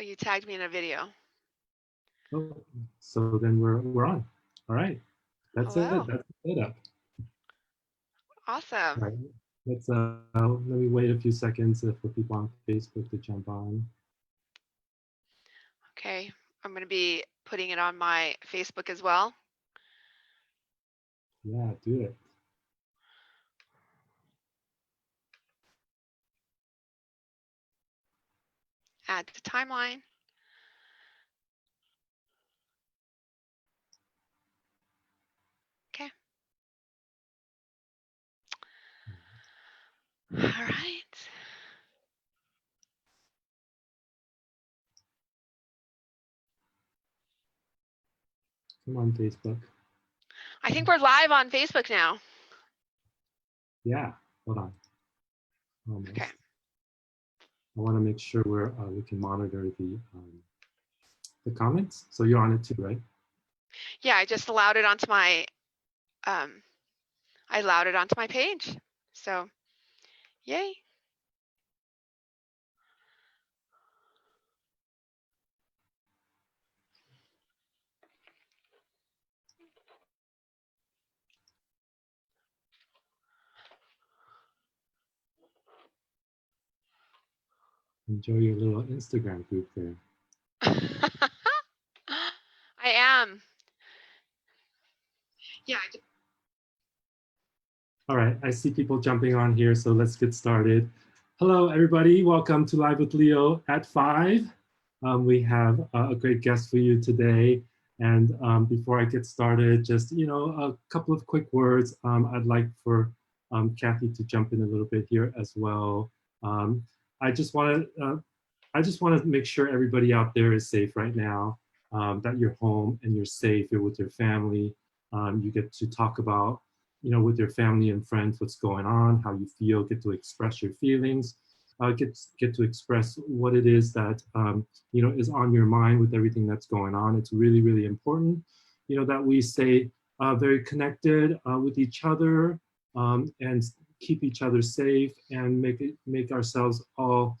Oh, you tagged me in a video. Oh, so then we're on. All right, that's it. Hello. That's the setup. Awesome. All right, let's let me wait a few seconds for people on Facebook to jump on. Okay. I'm going to be putting it on my Facebook as well. Yeah, do it. Add to timeline. Okay. All right. Come on, Facebook. I think we're live on Facebook now. Yeah, hold on. Almost. Okay. I want to make sure we can monitor the comments. So you're on it too, right? Yeah, I just allowed it onto my page. So, yay. Enjoy your little Instagram group there. I am. Yeah. All right, I see people jumping on here, so let's get started. Hello, everybody. Welcome to Live with Leo at 5. We have a great guest for you today. And before I get started, just, a couple of quick words. I'd like for Cathy to jump in a little bit here as well. Um, I just want to make sure everybody out there is safe right now, that you're home and you're safe, you're with your family. You get to talk about with your family and friends, what's going on, how you feel, get to express your feelings, get to express what it is that, is on your mind with everything that's going on. It's really, really important, that we stay very connected with each other, and keep each other safe and make ourselves all,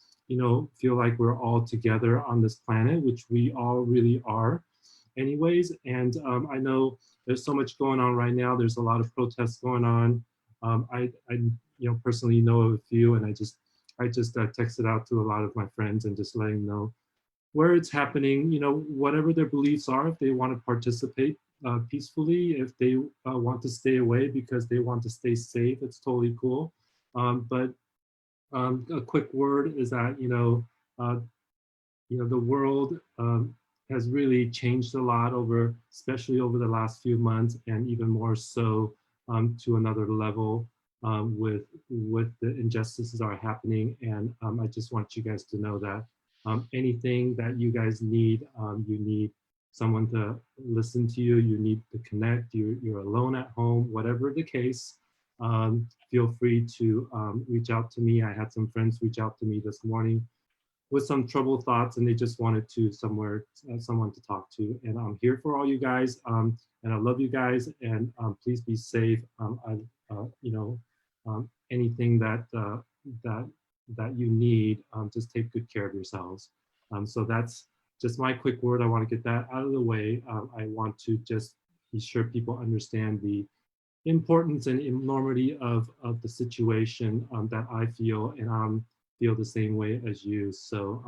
feel like we're all together on this planet, which we all really are anyways. And I know there's so much going on right now. There's a lot of protests going on. I personally know of a few, and I just texted out to a lot of my friends and just letting them know where it's happening. Whatever their beliefs are, if they want to participate peacefully, if they want to stay away because they want to stay safe, it's totally cool. But a quick word is that the world has really changed a lot especially over the last few months, and even more so to another level with the injustices that are happening. And I just want you guys to know that anything that you guys need, you need someone to listen to you, you need to connect, you're alone at home, whatever the case, feel free to reach out to me. I had some friends reach out to me this morning with some troubled thoughts, and they just wanted someone to talk to. And I'm here for all you guys, and I love you guys. And please be safe. Anything that you need, just take good care of yourselves. So that's just my quick word. I want to get that out of the way. I want to just be sure people understand the importance and enormity of the situation that I feel, and feel the same way as you. So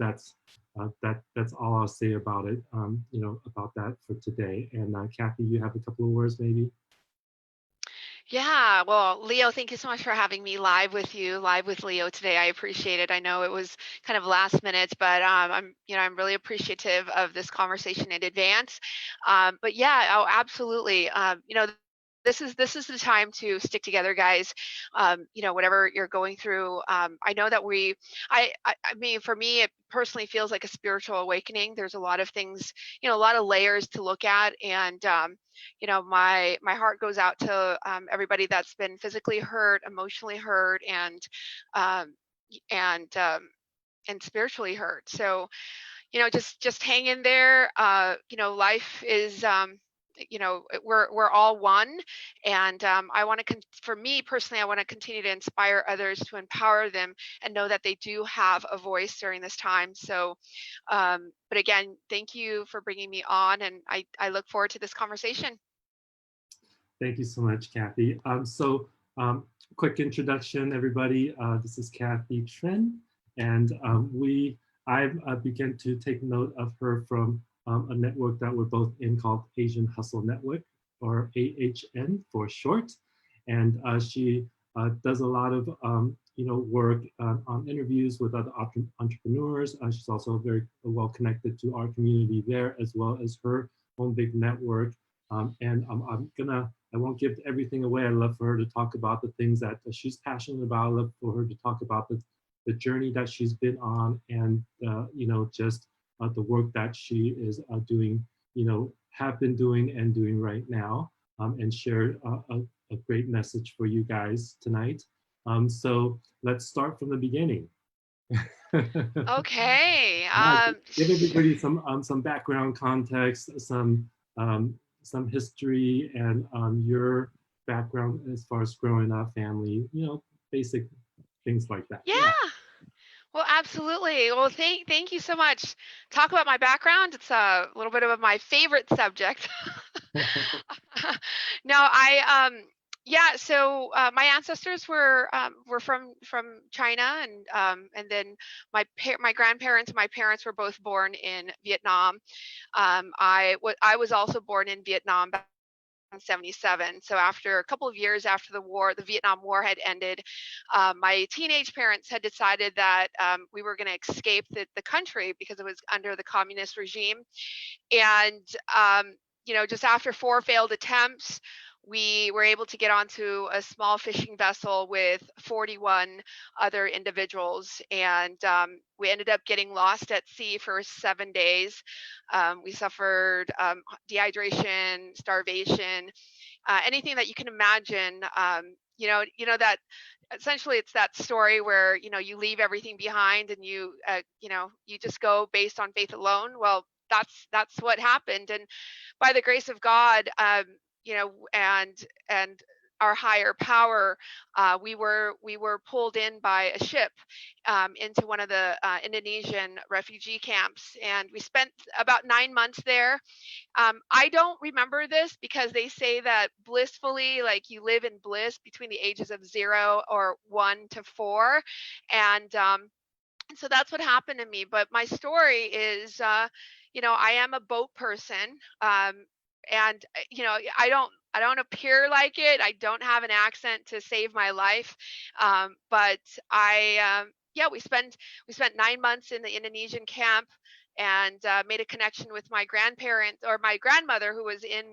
that's all I'll say about it. About that for today. And Cathy, you have a couple of words, maybe. Yeah, well, Leo, thank you so much for having me live with Leo today. I appreciate it. I know it was kind of last minute, but I'm really appreciative of this conversation in advance. But yeah, oh, absolutely. This is the time to stick together, guys. Whatever you're going through. I know that I mean, for me, it personally feels like a spiritual awakening. There's a lot of things, a lot of layers to look at, and my heart goes out to everybody that's been physically hurt, emotionally hurt, um, and and spiritually hurt. So just hang in there. Life we're all one. And I want to, for me personally, I want to continue to inspire others, to empower them, and know that they do have a voice during this time. So, but again, thank you for bringing me on, and I look forward to this conversation. Thank you so much, Cathy. Quick introduction, everybody. This is Cathy Trinh, and I've begun to take note of her from a network that we're both in called Asian Hustle Network, or AHN for short. And she does a lot of work on interviews with other entrepreneurs. She's also very well connected to our community there, as well as her own big network. I won't give everything away. I'd love for her to talk about the things that she's passionate about. I'd love for her to talk about the journey that she's been on, and just the work that she is doing, have been doing and doing right now, and share a great message for you guys tonight. So let's start from the beginning. Okay. Yeah, give everybody some background context, some history, and your background as far as growing up, family, basic things like that. Yeah. Yeah. Well, absolutely. Well, thank you so much. Talk about my background. It's a little bit of my favorite subject. No, yeah. So my ancestors were from China, and then my grandparents and my parents were both born in Vietnam. I was also born in Vietnam back in 77. So after a couple of years after the war, the Vietnam War had ended, my teenage parents had decided that we were going to escape the country because it was under the communist regime. And just after 4 failed attempts, we were able to get onto a small fishing vessel with 41 other individuals, and we ended up getting lost at sea for 7 days. We suffered dehydration, starvation, anything that you can imagine. That essentially it's that story where you leave everything behind, and you just go based on faith alone. Well, that's what happened, and by the grace of God, and our higher power, we were pulled in by a ship into one of the Indonesian refugee camps, and we spent about 9 months there. I don't remember this because they say that blissfully, like you live in bliss between the ages of 0 or 1 to 4, and so that's what happened to me. But my story is, I am a boat person, and I don't appear like it. I don't have an accent to save my life, but yeah, we spent 9 months in the Indonesian camp, and made a connection with my grandparents, or my grandmother, who was in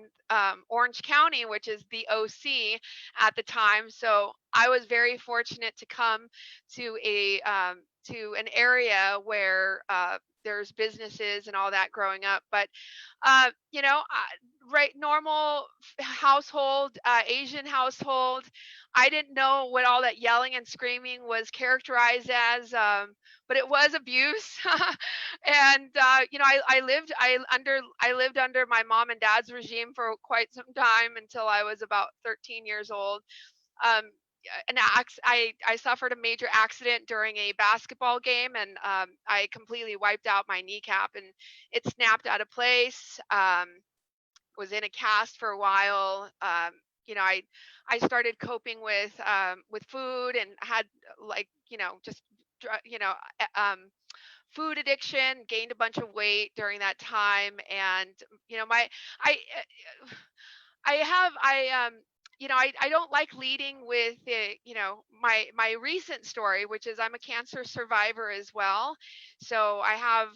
Orange County, which is the OC at the time. So I was very fortunate to come to an area where there's businesses and all that growing up. But uh, you know, right, normal household, Asian household. I didn't know what all that yelling and screaming was characterized as, but it was abuse. And I lived under my mom and dad's regime for quite some time, until I was about 13 years old. um I suffered a major accident during a basketball game, and I completely wiped out my kneecap, and it snapped out of place. Was in a cast for a while. I started coping with food, and had, like, just food addiction, gained a bunch of weight during that time. And my I I have I don't like leading with my recent story, which is I'm a cancer survivor as well. So I have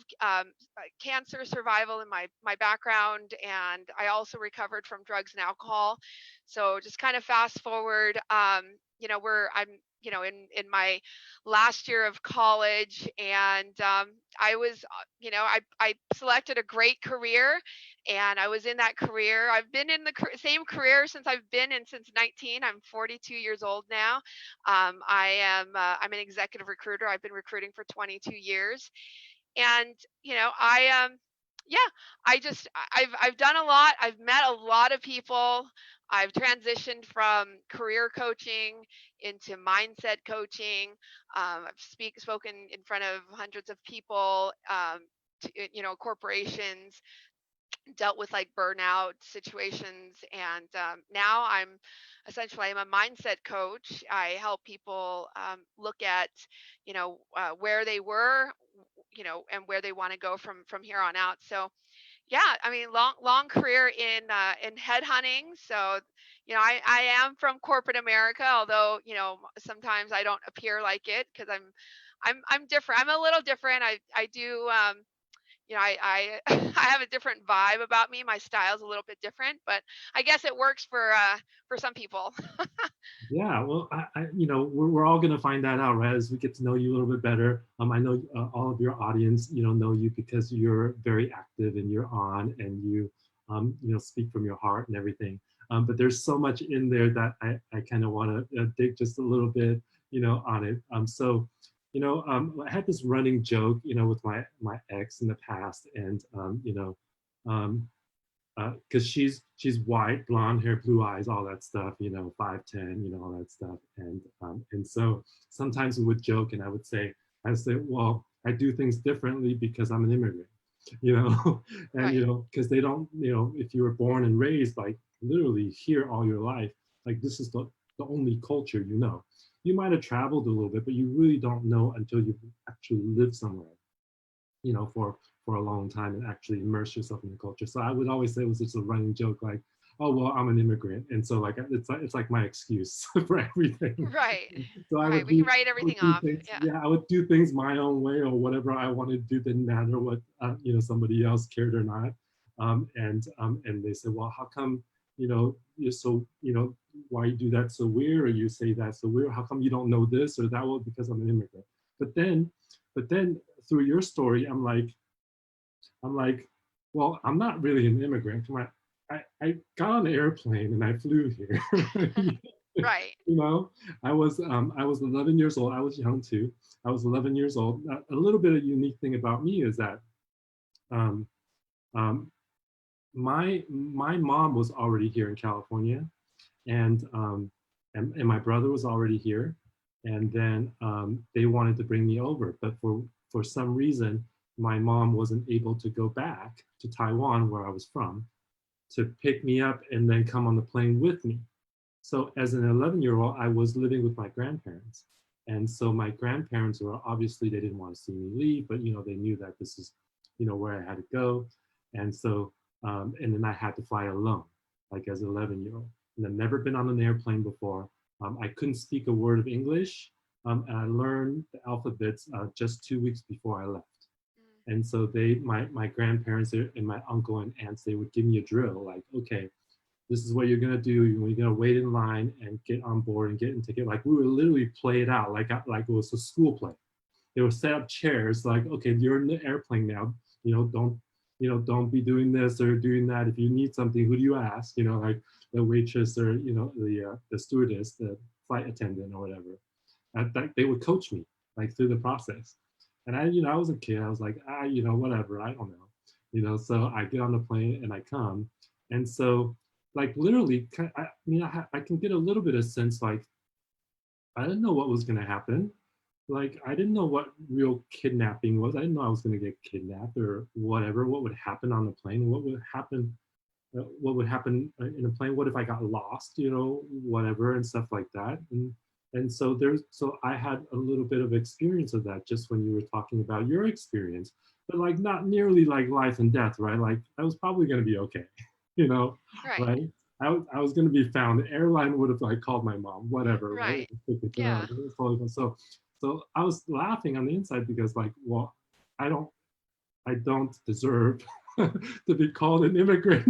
cancer survival in my background, and I also recovered from drugs and alcohol. So just kind of fast forward, where I'm in my last year of college, and I was I selected a great career, and I was in that career. I've been in the same career since I've been in since 19. I'm 42 years old now. I'm an executive recruiter. I've been recruiting for 22 years, and Yeah, I've done a lot. I've met a lot of people. I've transitioned from career coaching into mindset coaching. I've spoken in front of hundreds of people, corporations, dealt with like burnout situations, and now I'm a mindset coach. I help people look at where they were, and where they want to go from here on out. So yeah, I mean, long career in headhunting. So, I am from corporate America, although, sometimes I don't appear like it because I'm different. I'm a little different. I do I I have a different vibe about me. My style's a little bit different, but I guess it works for some people. Yeah, well, we're all gonna find that out, right? As we get to know you a little bit better. I know all of your audience, know you because you're very active and you're on and speak from your heart and everything. But there's so much in there that I kind of want to dig just a little bit, on it. I had this running joke, with my ex in the past, and um, because she's white, blonde hair, blue eyes, all that stuff, 5'10", all that stuff, and so sometimes we would joke, and I say, well, I do things differently because I'm an immigrant, you know, and Right. because they don't, if you were born and raised like literally here all your life, like this is the only culture, you might have traveled a little bit, but you really don't know until you actually live somewhere, for a long time and actually immerse yourself in the culture. So I would always say it was just a running joke, like, oh well, I'm an immigrant, and so like it's like my excuse for everything. Right. So Right. We can write everything off. Yeah. I would do things my own way or whatever I wanted to do. Didn't matter what somebody else cared or not. And they said, well, how come you're so why you do that so weird, or you say that so weird? How come you don't know this or that? Well, because I'm an immigrant. But then, but then through your story, I'm like, well, I'm not really an immigrant. I got on an airplane and I flew here. Right. you know, I was 11 years old. I was young too. I was 11 years old. A little bit of unique thing about me is that um, um, my mom was already here in California, and and my brother was already here, and then they wanted to bring me over, but for some reason my mom wasn't able to go back to Taiwan, where I was from, to pick me up and then come on the plane with me. So as an 11-year-old, I was living with my grandparents. And so my grandparents were obviously, they didn't want to see me leave, but they knew that this is, where I had to go. And so, and then I had to fly alone, like as an 11-year-old. And I've never been on an airplane before. I couldn't speak a word of English. And I learned the alphabets just 2 weeks before I left. Mm. And so my grandparents and my uncle and aunts, they would give me a drill, like, okay, this is what you're gonna do. You're gonna wait in line and get on board and get in ticket. Like we would literally play it out, like it was a school play. They would set up chairs, like, okay, you're in the airplane now. Don't be doing this or doing that. If you need something, who do you ask? Like the waitress or the stewardess, the flight attendant or whatever. They would coach me like through the process. And I was a kid. I was like, whatever. I don't know. So I get on the plane and I come, and so like literally, I can get a little bit of sense, like I didn't know what was gonna happen. Like I didn't know what real kidnapping was. I didn't know I was gonna get kidnapped or whatever. What would happen on the plane? What would happen in a plane? What if I got lost? Whatever and stuff like that. And so I had a little bit of experience of that just when you were talking about your experience, but like not nearly like life and death, right? Like I was probably going to be okay, you know, Right. right? I was going to be found. The airline would have like called my mom, whatever, right? Right. Yeah. So I was laughing on the inside because like, well, I don't I don't deserve to be called an immigrant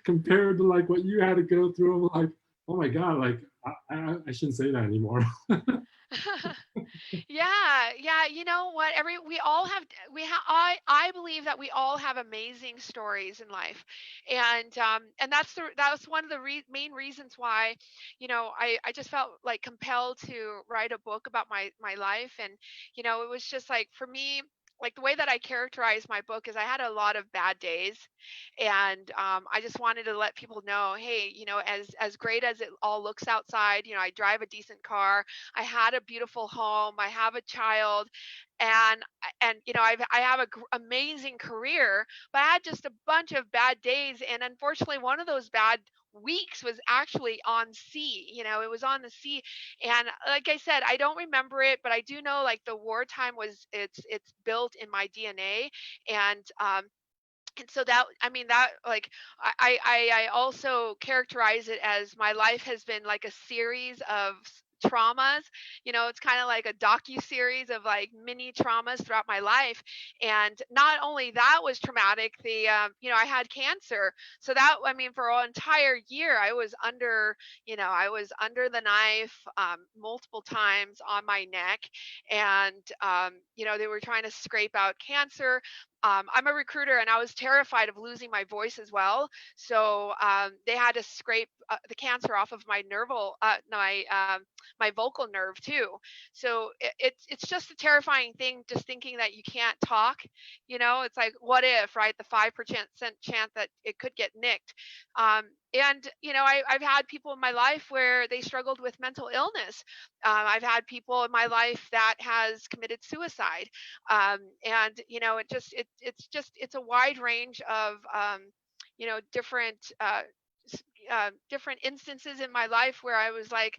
compared to like what you had to go through. I'm like, oh my God, like I shouldn't say that anymore. Yeah, yeah. You know what? We all have I believe that we all have amazing stories in life, and that's one of the main reasons why, I just felt like compelled to write a book about my life, and it was just like for me. like the way that I characterize my book is I had a lot of bad days, and I just wanted to let people know, hey, as great as it all looks outside, I drive a decent car, I had a beautiful home, I have a child, and I have a amazing career, but I had just a bunch of bad days, and unfortunately, one of those bad weeks was actually on sea. It was on the sea, and like I said, I don't remember it, but I do know like the wartime was it's built in my DNA, and so that I mean that like I also characterize it as my life has been like a series of traumas. It's kind of like a docu series of like mini traumas throughout my life, and not only that was traumatic, the I had cancer, so that I mean for an entire year I was under the knife multiple times on my neck, and they were trying to scrape out cancer. I'm a recruiter, and I was terrified of losing my voice as well. So they had to scrape the cancer off of my my vocal nerve too. So it's just a terrifying thing, just thinking that you can't talk. It's like, what if, right? The 5% chance that it could get nicked. And I've had people in my life where they struggled with mental illness. I've had people in my life that has committed suicide, and it's a wide range of different different instances in my life where I was like,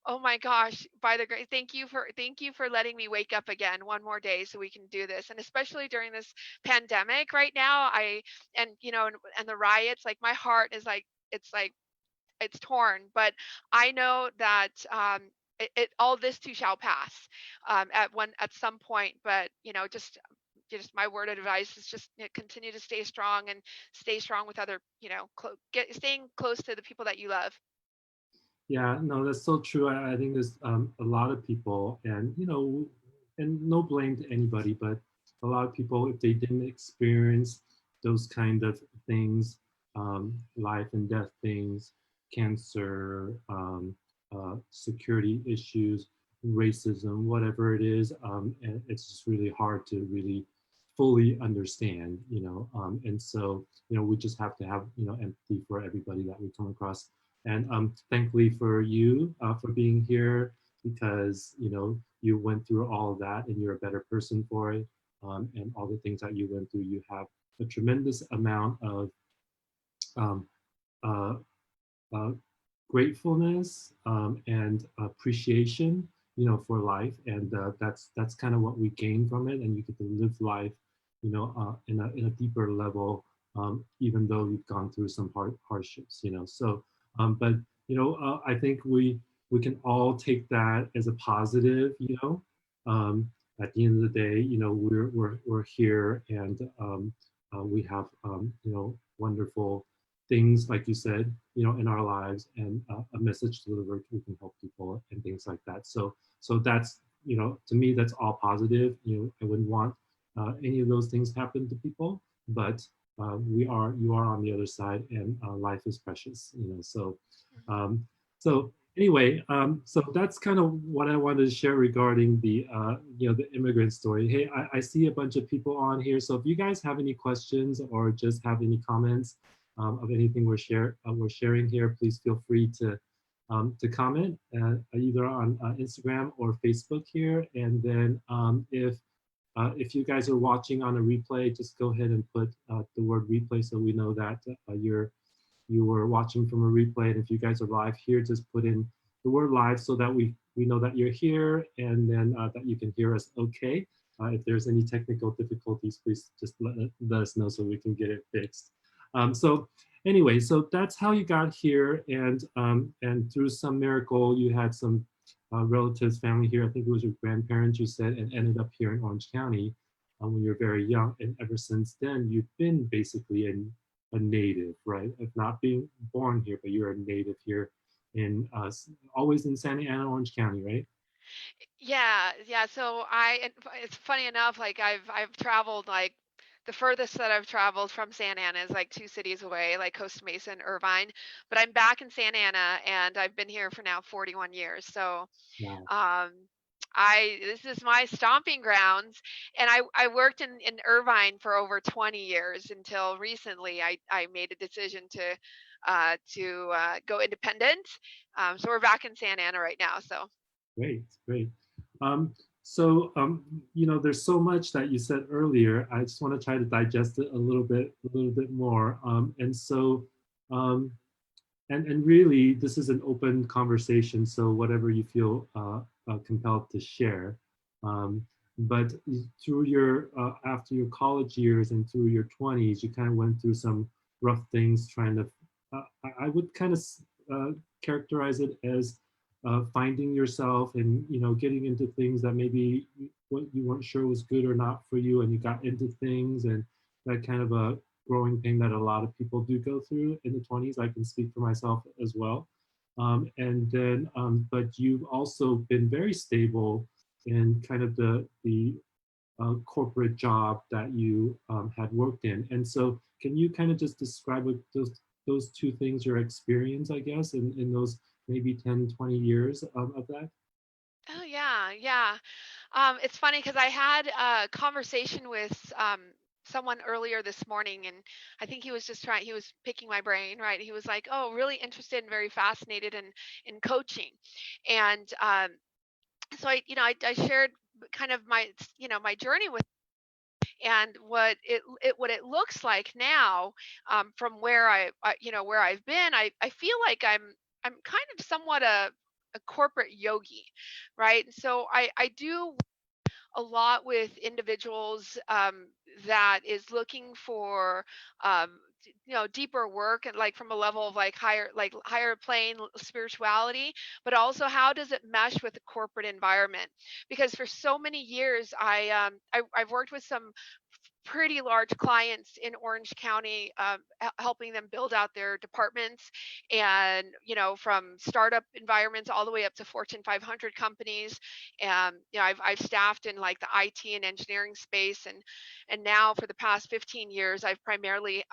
oh my gosh, by the grace, thank you for letting me wake up again one more day so we can do this. And especially during this pandemic right now, and the riots, like my heart is like it's torn, but I know that all this too shall pass at some point. But just my word of advice is just continue to stay strong and stay strong with other, staying close to the people that you love. Yeah, no, that's so true. I think there's a lot of people, and and no blame to anybody, but a lot of people, if they didn't experience those kind of things, life and death things, cancer, security issues, racism, whatever it is, and it's just really hard to really fully understand, and so we just have to have empathy for everybody that we come across, and thankfully for you for being here, because you went through all of that and you're a better person for it, and all the things that you went through. You have a tremendous amount of um, uh, uh, gratefulness, and appreciation, for life, and that's kind of what we gain from it. And you get to live life, in a deeper level, even though you've gone through some hardships. So, but I think we can all take that as a positive. At the end of the day, we're here, and we have wonderful things, like you said, in our lives, and a message delivered. We can help people and things like that. So that's, to me, that's all positive. I wouldn't want any of those things happen to people, but you are on the other side, and life is precious. Mhm. Um, so anyway, so that's kind of what I wanted to share regarding the immigrant story. Hey, I see a bunch of people on here, so if you guys have any questions or just have any comments of anything we're sharing here, please feel free to comment either on Instagram or Facebook here. And then if you guys are watching on a replay, just go ahead and put the word replay so we know that you were watching from a replay. And if you guys are live here, just put in the word live so that we know that you're here, and then that you can hear us okay. If there's any technical difficulties, please just let us know so we can get it fixed. So anyway, so that's how you got here, and through some miracle, you had some relatives, family here. I think it was your grandparents, you said, and ended up here in Orange County when you were very young. And ever since then, you've been basically a native, right? Of not being born here, but you're a native here in always in Santa Ana, Orange County, right? Yeah, yeah. So it's funny enough, like I've traveled like the furthest that I've traveled from Santa Ana is like 2 cities away, like Costa Mesa and Irvine. But I'm back in Santa Ana, and I've been here for now 41 years. So Wow. um This is my stomping grounds, and I worked in Irvine for over 20 years until recently. I made a decision to go independent. So we're back in Santa Ana right now. So Great, great. Um, so, there's so much that you said earlier. I just want to try to digest it a little bit more. Um, and really, this is an open conversation. So whatever you feel compelled to share. Um, but through your after your college years and through your 20s, you kind of went through some rough things. Trying to, I would kind of characterize it as finding yourself and getting into things that maybe what you weren't sure was good or not for you, and you got into things, and that kind of a growing pain that a lot of people do go through in the 20s. I can speak for myself as well. But you've also been very stable in kind of the corporate job that you had worked in. And so, can you kind of just describe what those two things, your experience, I guess, in those maybe 10, 20 years of that? oh yeah, yeah. It's funny because I had a conversation with someone earlier this morning, and I think he was just trying. He was picking my brain, right? He was like, "Oh, really interested and very fascinated in coaching," and so I shared kind of my journey with and what it looks like now, from where where I've been. I feel like I'm kind of somewhat a corporate yogi, right? And so I do a lot with individuals, that is looking for, deeper work, and like from a level of like higher plane spirituality, but also how does it mesh with the corporate environment? Because for so many years I've worked with some pretty large clients in Orange County, helping them build out their departments, and from startup environments all the way up to Fortune 500 companies. And I've staffed in like the IT and engineering space, and now for the past 15 years, I've primarily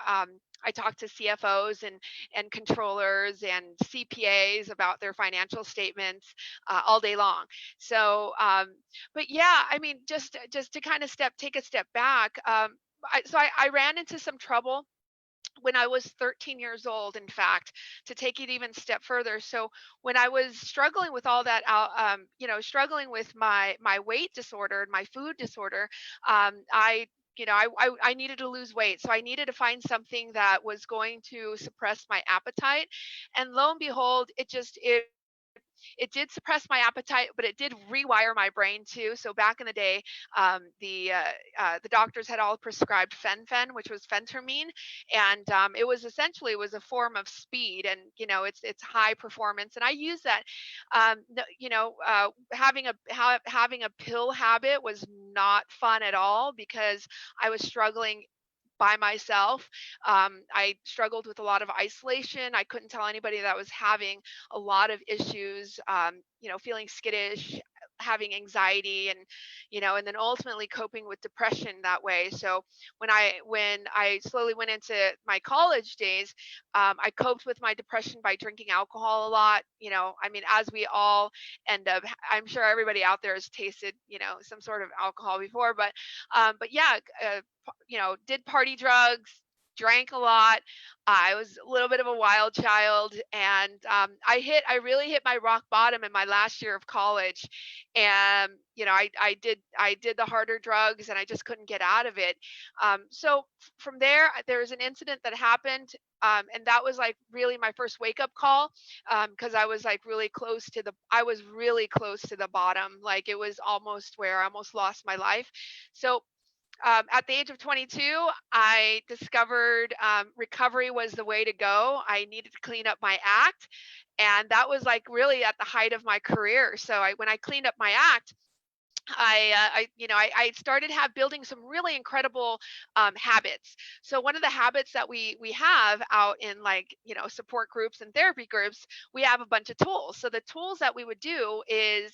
I talk to CFOs and controllers and CPAs about their financial statements all day long. So, but yeah, I mean, just to kind of take a step back. I ran into some trouble when I was 13 years old, in fact, to take it even a step further. So when I was struggling with all that, struggling with my weight disorder and my food disorder, I needed to lose weight. So I needed to find something that was going to suppress my appetite. And lo and behold, it did suppress my appetite, but it did rewire my brain too. So back in the day, the doctors had all prescribed fen, which was phentermine, and it was a form of speed, and it's high performance, and I use that. Having a pill habit was not fun at all because I was struggling by myself. I struggled with a lot of isolation. I couldn't tell anybody that I was having a lot of issues, feeling skittish, having anxiety, and then ultimately coping with depression that way. So when I slowly went into my college days, I coped with my depression by drinking alcohol a lot. I mean, as we all end up, I'm sure everybody out there has tasted, some sort of alcohol before, but yeah, did party drugs, drank a lot. I was a little bit of a wild child, and I really hit my rock bottom in my last year of college, and I did the harder drugs, and I just couldn't get out of it. So from there, there was an incident that happened. And that was like really my first wake up call, because I was really close to the bottom. Like it was almost where I almost lost my life. So at the age of 22, I discovered recovery was the way to go. I needed to clean up my act. And that was like really at the height of my career. So when I cleaned up my act, I started building some really incredible habits. So one of the habits that we have out in, like, support groups and therapy groups, we have a bunch of tools. So the tools that we would do is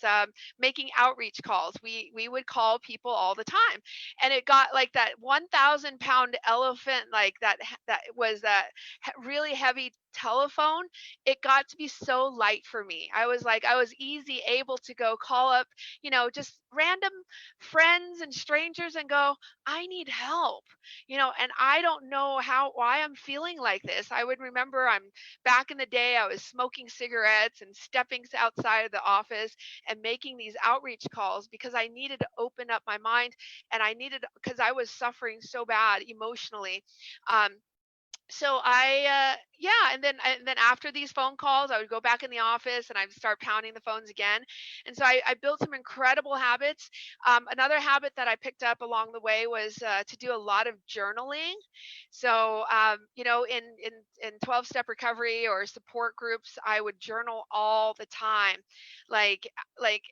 making outreach calls. We would call people all the time, and it got like that 1,000 pound elephant, like that was that really heavy telephone. It got to be so light for me. I was easy able to go call up, just random friends and strangers and go, I need help, and I don't know why I'm feeling like this. I would remember I'm back in the day, I was smoking cigarettes and stepping outside of the office and making these outreach calls because I needed to open up my mind, and because I was suffering so bad emotionally. Um, yeah, and then after these phone calls, I would go back in the office and I'd start pounding the phones again. And so I built some incredible habits. Another habit that I picked up along the way was to do a lot of journaling. So in 12-step recovery or support groups, I would journal all the time. Like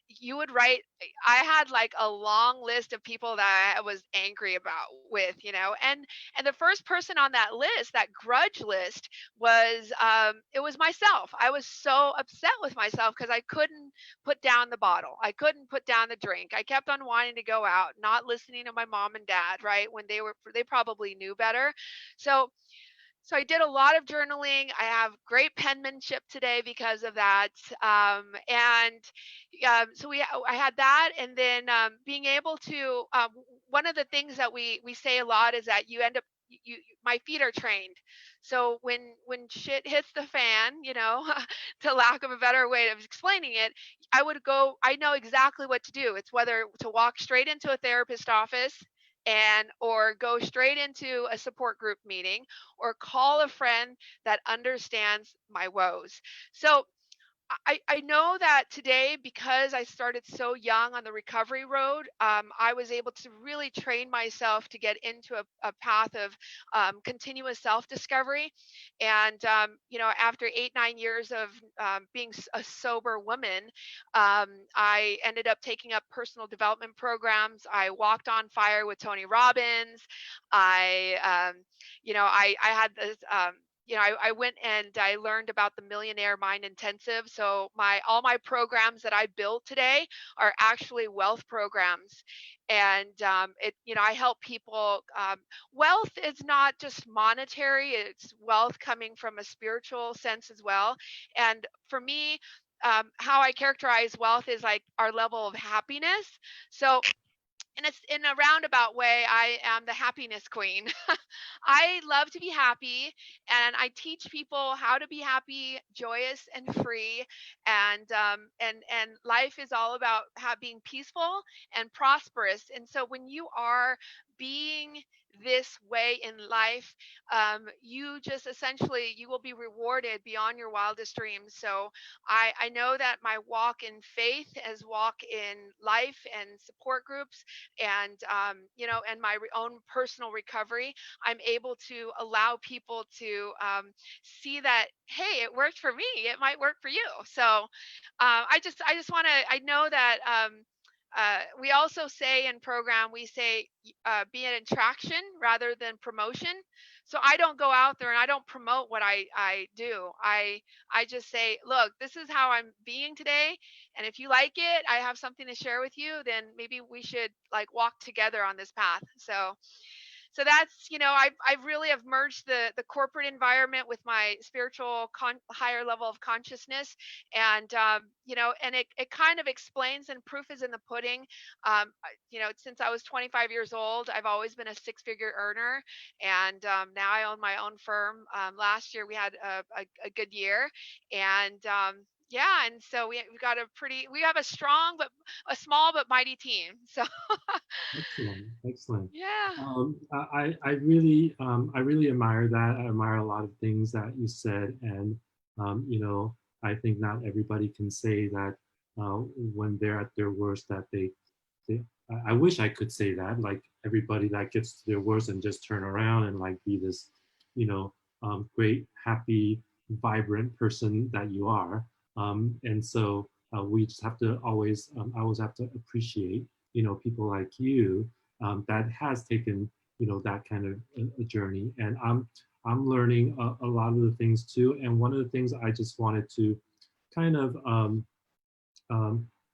you would write. I had like a long list of people that I was angry about with, and the first person on that list, that grudge list, was it was myself. I was so upset with myself because I couldn't put down the bottle. I couldn't put down the drink. I kept on wanting to go out, not listening to my mom and dad, right? When they probably knew better. So I did a lot of journaling. I have great penmanship today because of that. And so I had that, and then being able to. One of the things that we say a lot is that you end up. My feet are trained, so when shit hits the fan, to lack of a better way of explaining it, I would go. I know exactly what to do. It's whether to walk straight into a therapist office and or go straight into a support group meeting or call a friend that understands my woes. So I know that today, because I started so young on the recovery road, I was able to really train myself to get into a path of continuous self discovery. And, after 8, 9 years of being a sober woman, I ended up taking up personal development programs. I walked on fire with Tony Robbins. I had this. I went and I learned about the Millionaire Mind Intensive. So all my programs that I build today are actually wealth programs, and I help people. Wealth is not just monetary; it's wealth coming from a spiritual sense as well. And for me, how I characterize wealth is like our level of happiness. So it's in a roundabout way, I am the happiness queen. I love to be happy, and I teach people how to be happy, joyous, and free. And life is all about being peaceful and prosperous. And so when you are being this way in life, you just essentially you will be rewarded beyond your wildest dreams. So I know that my walk in faith as walk in life and support groups, and and my own personal recovery, I'm able to allow people to see that, hey, it worked for me, it might work for you. So I just want to, I know that we also say in program, we say be an attraction rather than promotion. So I don't go out there and I don't promote what I do. I just say, look, this is how I'm being today, and if you like it, I have something to share with you, then maybe we should like walk together on this path. So that's, I really have merged the corporate environment with my spiritual higher level of consciousness. And and it kind of explains, and proof is in the pudding. Since I was 25 years old, I've always been a six-figure earner, and now I own my own firm. Last year we had a good year, and yeah, and so we have a strong but a small but mighty team. So Excellent, excellent. yeah. I really admire that. I admire a lot of things that you said, and I think not everybody can say that when they're at their worst that they. I wish I could say that, like everybody that gets to their worst and just turn around and like be this, great, happy, vibrant person that you are. And so we just have to always have to appreciate people like you that has taken that kind of a journey. And I'm learning a lot of the things too. And one of the things I just wanted to kind of um,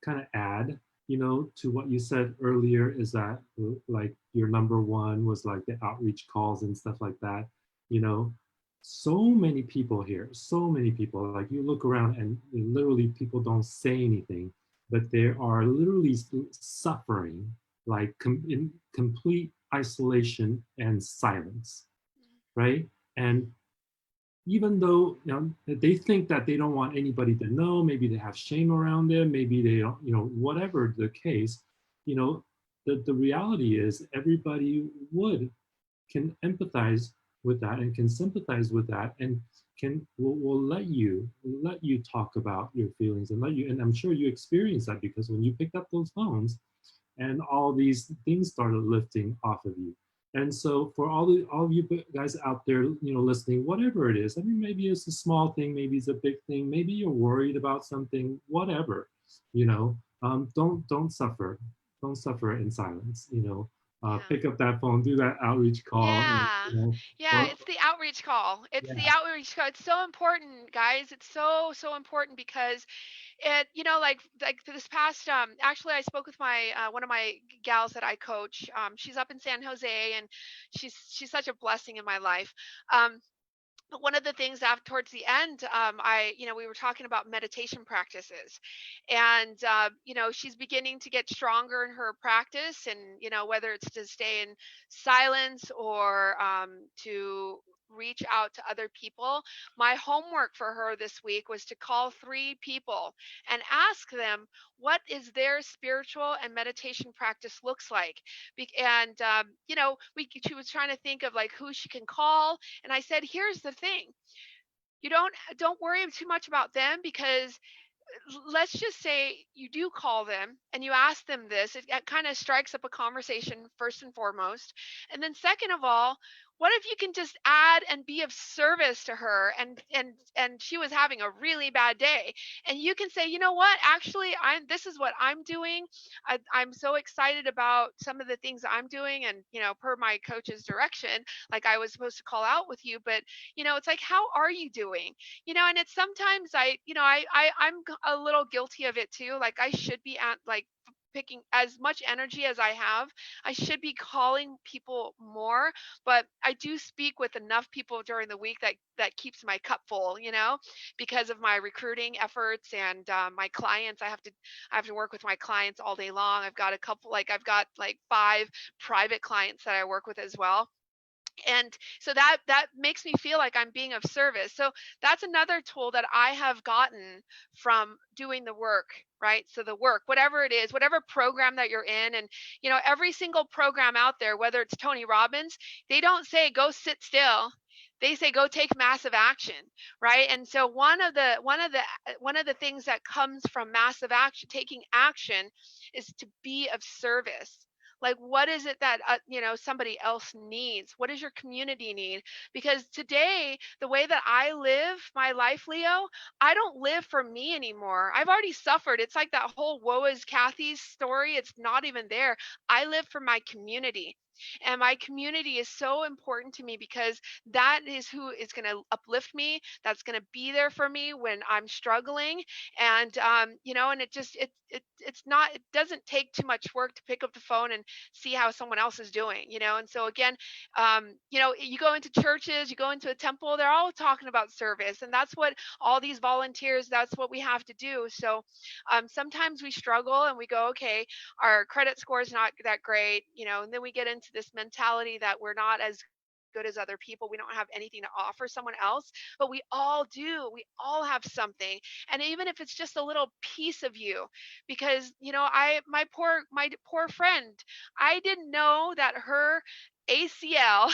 kind of add, to what you said earlier is that like your number one was like the outreach calls and stuff like that. You know, so many people here, so many people. Like you look around and literally people don't say anything, but they are literally suffering like in complete isolation and silence, right? And even though they think that they don't want anybody to know, maybe they have shame around them, maybe they don't, whatever the case, you know the reality is everybody would can empathize with that and can sympathize with that and will let you talk about your feelings and let you, and I'm sure you experience that because when you picked up those phones and all these things started lifting off of you. And so for all of you guys out there, listening, whatever it is, I mean, maybe it's a small thing, maybe it's a big thing, maybe you're worried about something, whatever, don't suffer, don't suffer in silence. Yeah. Pick up that phone, do that outreach call, and Yeah. Yeah, or it's the outreach call. It's the yeah, outreach call. It's so important, guys. It's so, so important because it, like this past actually I spoke with my one of my gals that I coach. She's up in San Jose and she's such a blessing in my life. Um but one of the things after towards the end, we were talking about meditation practices, and she's beginning to get stronger in her practice, and whether it's to stay in silence or to reach out to other people. My homework for her this week was to call 3 people and ask them what is their spiritual and meditation practice looks like. And she was trying to think of like who she can call, and I said, here's the thing. You don't worry too much about them because let's just say you do call them and you ask them this. It kind of strikes up a conversation first and foremost. And then second of all, what if you can just add and be of service to her, and she was having a really bad day, and you can say, you know what, actually this is what I'm doing. I'm so excited about some of the things I'm doing, and per my coach's direction, like I was supposed to call out with you, but it's like, how are you doing? And it's sometimes I'm a little guilty of it too. Like I should be at like picking as much energy as I have. I should be calling people more, but I do speak with enough people during the week that keeps my cup full, because of my recruiting efforts and my clients. I have to work with my clients all day long. I've got like 5 private clients that I work with as well, and so that makes me feel like I'm being of service. So that's another tool that I have gotten from doing the work, right? So the work, whatever it is, whatever program that you're in, and every single program out there, whether it's Tony Robbins, they don't say go sit still. They say go take massive action, right? And so one of the things that comes from massive action, taking action, is to be of service. Like, what is it that somebody else needs? What does your community need? Because today, the way that I live my life, Leo, I don't live for me anymore. I've already suffered. It's like that whole woe is Kathy's story. It's not even there. I live for my community. And my community is so important to me because that is who is going to uplift me. That's going to be there for me when I'm struggling. And and it doesn't take too much work to pick up the phone and see how someone else is doing. And so again, you go into churches, you go into a temple, they're all talking about service, and that's what all these volunteers, that's what we have to do. So sometimes we struggle and we go, okay, our credit score is not that great, and then we get into this mentality that we're not as good as other people. We don't have anything to offer someone else, but we all do. We all have something. And even if it's just a little piece of you, because my poor friend, I didn't know that her ACL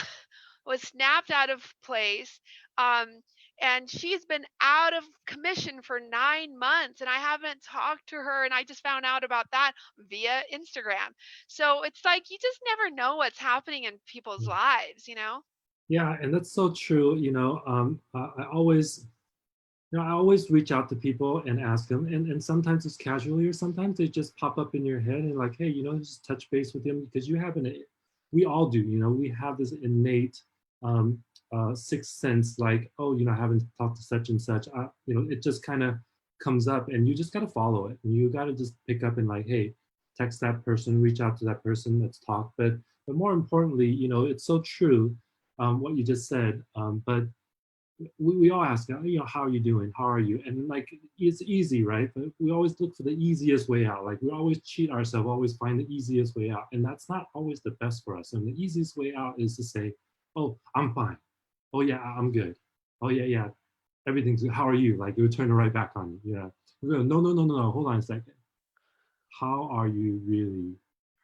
was snapped out of place. Um, and she's been out of commission for 9 months, and I haven't talked to her. And I just found out about that via Instagram. So it's like you just never know what's happening in people's lives. yeah, and that's so true. I always I always reach out to people and ask them, and sometimes it's casually, or sometimes they just pop up in your head and like, hey, just touch base with them because you have we all do, we have this innate sixth sense, like, oh, I haven't talked to such and such, it just kind of comes up, and you just got to follow it, and you got to just pick up and like, hey, text that person, reach out to that person, let's talk. But more importantly, it's so true, what you just said, but we all ask, how are you doing? How are you? And like, it's easy, right? But we always look for the easiest way out. Like, we always cheat ourselves, always find the easiest way out. And that's not always the best for us. And the easiest way out is to say, oh, I'm fine. Oh, yeah, I'm good. Oh, yeah, yeah. Everything's good. How are you? Like, it would turn it right back on you. Yeah. We're going, no, no, no, no, no. Hold on a second. How are you really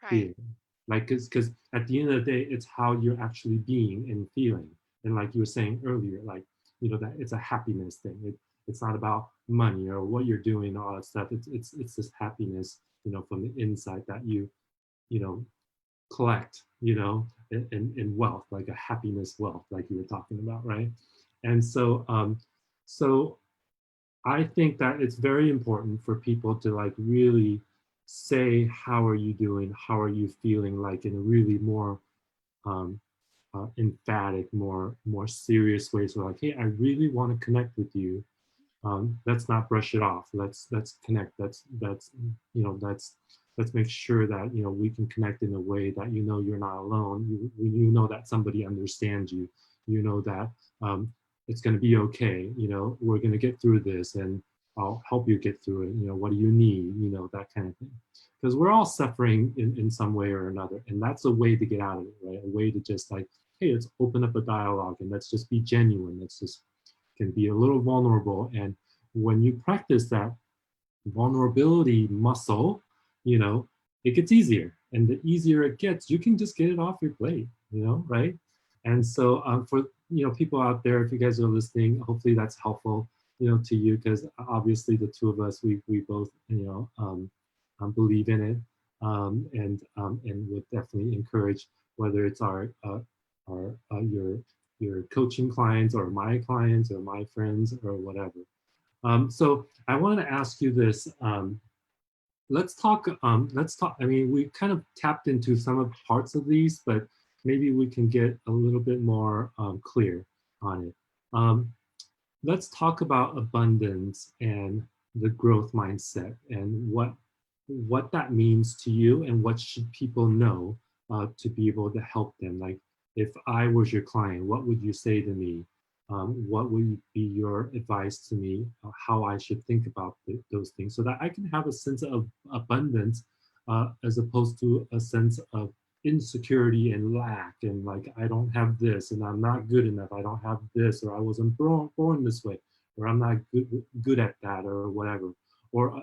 Right. feeling? Like, because at the end of the day, it's how you're actually being and feeling. And like you were saying earlier, like, that it's a happiness thing. It's not about money or what you're doing, all that stuff. It's this happiness, from the inside that you know collect, in wealth, like a happiness wealth, like you were talking about, right? And so I think that it's very important for people to like really say, how are you doing? How are you feeling, like in a really more um, emphatic, more serious way. So like, hey, I really want to connect with you. Let's not brush it off. Let's connect. Let's make sure that we can connect in a way that you're not alone. You know that somebody understands you. You know that it's going to be okay. We're going to get through this, and I'll help you get through it. What do you need? That kind of thing. Because we're all suffering in some way or another, and that's a way to get out of it, right? A way to just like, hey, let's open up a dialogue and let's just be genuine. Let's just can be a little vulnerable. And when you practice that vulnerability muscle, you know, it gets easier. And the easier it gets, you can just get it off your plate, right? And so for people out there, if you guys are listening, hopefully that's helpful, to you, because obviously the two of us, we both, believe in it, and would definitely encourage, whether it's our your coaching clients or my clients or my friends or whatever. So I wanted to ask you this. Let's talk. Let's talk. I mean, we kind of tapped into some of parts of these, but maybe we can get a little bit more clear on it. Um, let's talk about abundance and the growth mindset, and what that means to you, and what should people know to be able to help them. Like, if I was your client, what would you say to me? What would be your advice to me, how I should think about those things, so that I can have a sense of abundance, as opposed to a sense of insecurity and lack, and like, I don't have this, and I'm not good enough, I don't have this, or I wasn't born this way, or I'm not good at that, or whatever. Or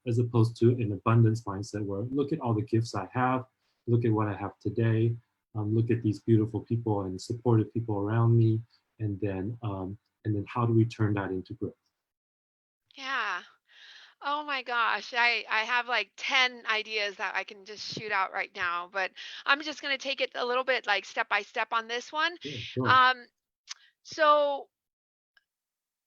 as opposed to an abundance mindset, where look at all the gifts I have, look at what I have today, look at these beautiful people and supportive people around me, and then how do we turn that into growth? Yeah. Oh my gosh. I have like 10 ideas that I can just shoot out right now, but I'm just going to take it a little bit like step by step on this one. Yeah, sure. Um so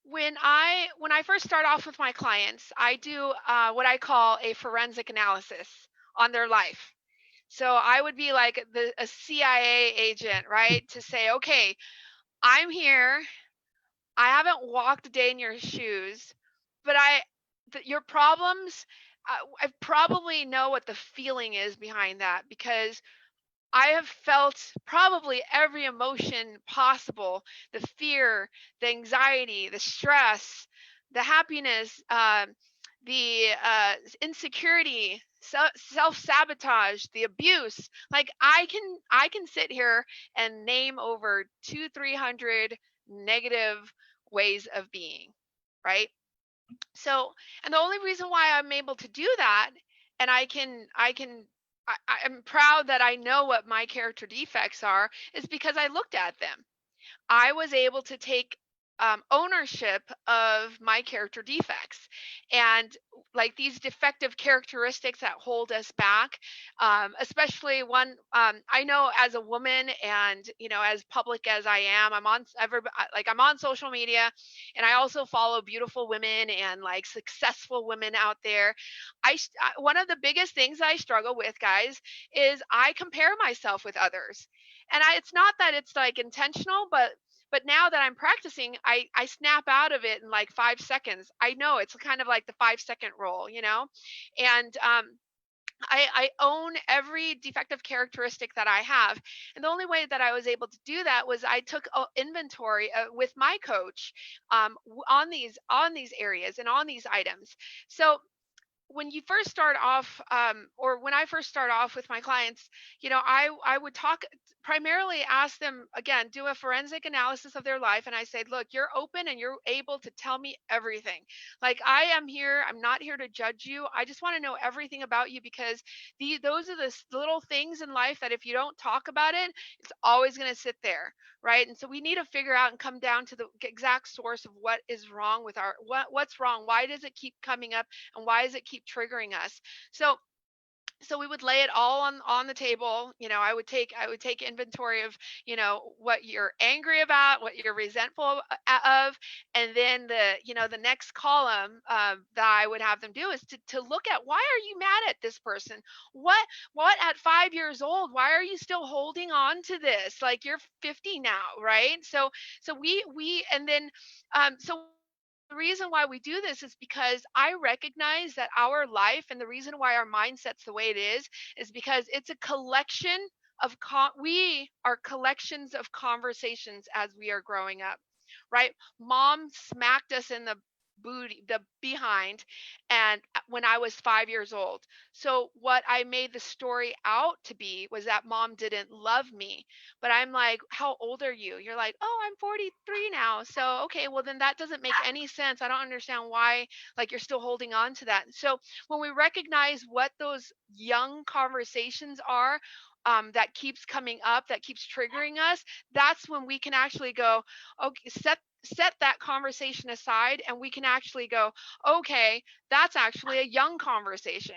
when I first start off with my clients, I do what I call a forensic analysis on their life. So I would be like a CIA agent, right? To say, okay, I'm here. I haven't walked a day in your shoes, but your problems, I probably know what the feeling is behind that, because I have felt probably every emotion possible: the fear, the anxiety, the stress, the happiness, the insecurity, self sabotage, the abuse. Like, I can sit here and name over two, 300 negative ways of being, right? So, and the only reason why I'm able to do that, and I'm proud that I know what my character defects are, is because I looked at them. I was able to take ownership of my character defects and like these defective characteristics that hold us back, especially one, I know as a woman and as public as I am, I'm on social media, and I also follow beautiful women and like successful women out there. One of the biggest things I struggle with, guys, is I compare myself with others. And it's not that it's like intentional, but now that I'm practicing, I snap out of it in like 5 seconds. I know it's kind of like the 5 second rule, and I own every defective characteristic that I have. And the only way that I was able to do that was I took inventory with my coach, on these areas and on these items. So when you first start off, or when I first start off with my clients, I would talk, primarily ask them, again, do a forensic analysis of their life. And I said, look, you're open and you're able to tell me everything. Like, I am here. I'm not here to judge you. I just want to know everything about you, because those are the little things in life that if you don't talk about it, it's always going to sit there. Right. And so we need to figure out and come down to the exact source of what is wrong with what's wrong. Why does it keep coming up? And why does it keep triggering us? So we would lay it all on the table. I would take inventory of what you're angry about, what you're resentful of, and then the next column that I would have them do is to look at, why are you mad at this person? What at 5 years old, why are you still holding on to this? Like, you're 50 now, right? So we and then so the reason why we do this is because I recognize that our life, and the reason why our mindset's the way it is because it's a collection of we are collections of conversations as we are growing up, right? Mom smacked us in the behind, and when I was 5 years old. So what I made the story out to be was that mom didn't love me. But I'm like, how old are you? You're like, oh, I'm 43 now. So, okay, well, then that doesn't make any sense. I don't understand why, like, you're still holding on to that. So, when we recognize what those young conversations are, that keeps coming up, that keeps triggering us, that's when we can actually go, okay, set that conversation aside, and we can actually go, okay, that's actually a young conversation.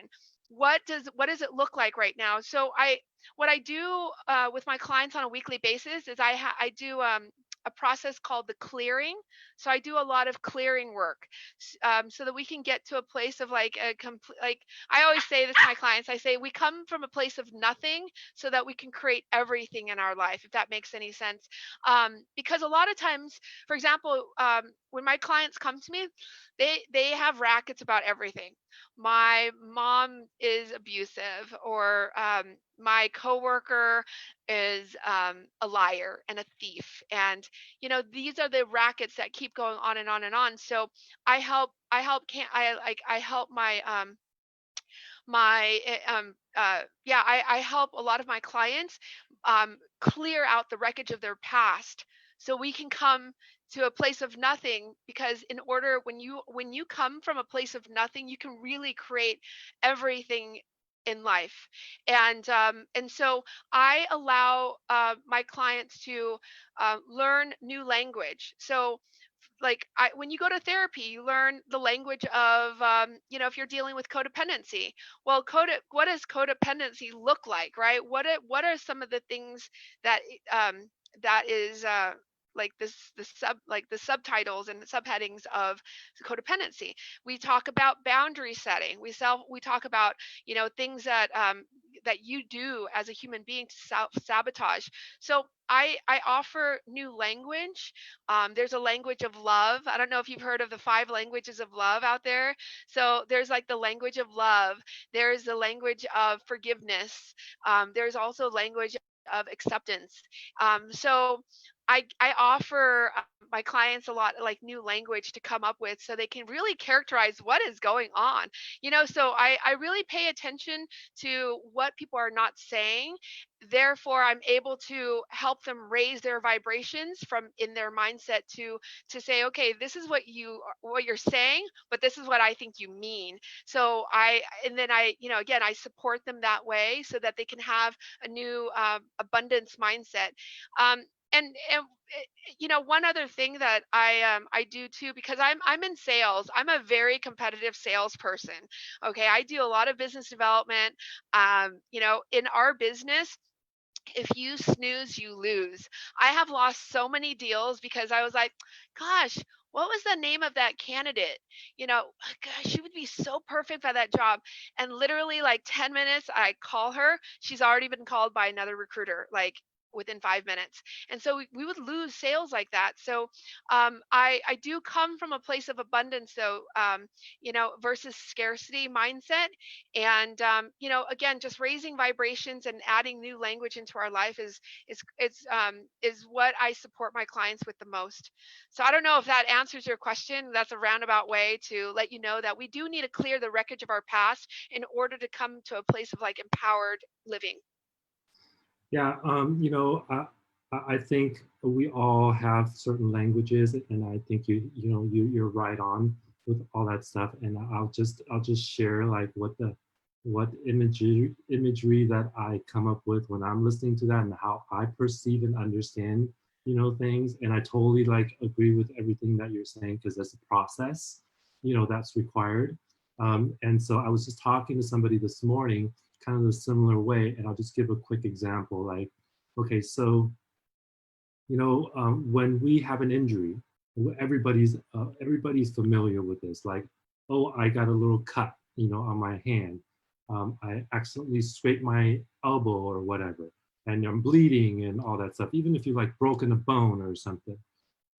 What does it look like right now? So I what I do with my clients on a weekly basis is I do a process called the clearing. So I do a lot of clearing work, so that we can get to a place of like a complete, like, I always say this to my clients. I say we come from a place of nothing so that we can create everything in our life, if that makes any sense. Because a lot of times, for example, when my clients come to me, they have rackets about everything. My mom is abusive, or my coworker is a liar and a thief, and these are the rackets that keep going on and on and on. So I help I help a lot of my clients clear out the wreckage of their past, so we can come to a place of nothing. Because in order when you come from a place of nothing, you can really create everything in life. And so I allow my clients to learn new language. So, like, when you go to therapy, you learn the language of, if you're dealing with codependency. Well, what does codependency look like, right? What are some of the things that that is like the subtitles and the subheadings of codependency? We talk about boundary setting. We talk about things that you do as a human being to self sabotage. So I offer new language. There's a language of love. I don't know if you've heard of the 5 languages of love out there. So there's like the language of love. There's the language of forgiveness. There's also language of acceptance. So I offer my clients a lot like new language to come up with, so they can really characterize what is going on. So I really pay attention to what people are not saying. Therefore, I'm able to help them raise their vibrations from in their mindset to say, okay, this is what you're saying, but this is what I think you mean. So and then again, I support them that way so that they can have a new abundance mindset. um, one other thing that I do too, because I'm in sales. I'm a very competitive salesperson. Okay, I do a lot of business development. In our business, if you snooze, you lose. I have lost so many deals because I was like, gosh, what was the name of that candidate? Gosh, she would be so perfect for that job. And literally, like 10 minutes, I call her. She's already been called by another recruiter, like within 5 minutes. And so we would lose sales like that. So I do come from a place of abundance, though, versus scarcity mindset. And again, just raising vibrations and adding new language into our life is what I support my clients with the most. So I don't know if that answers your question. That's a roundabout way to let you know that we do need to clear the wreckage of our past in order to come to a place of like empowered living. Yeah, I think we all have certain languages, and I think you're right on with all that stuff. And I'll just share like what imagery that I come up with when I'm listening to that, and how I perceive and understand things. And I totally like agree with everything that you're saying, because there's a process that's required. And so I was just talking to somebody this morning kind of a similar way. And I'll just give a quick example. Like, okay, so when we have an injury, everybody's familiar with this. Like, oh, I got a little cut, on my hand. I accidentally scraped my elbow or whatever, and I'm bleeding and all that stuff. Even if you like broken a bone or something,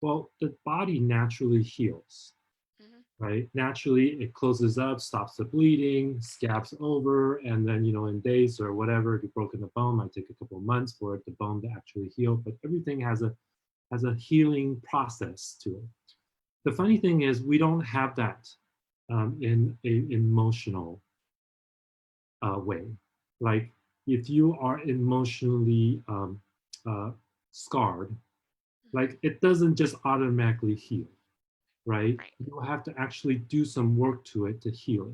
well, the body naturally heals, Hmm. right? Naturally, it closes up, stops the bleeding, scabs over, and then, in days or whatever, if you've broken the bone, might take a couple of months for the bone to actually heal. But everything has a healing process to it. The funny thing is, we don't have that in an emotional way. Like, if you are emotionally uh, scarred, Hmm. like it doesn't just automatically heal, right? Right. You have to actually do some work to it to heal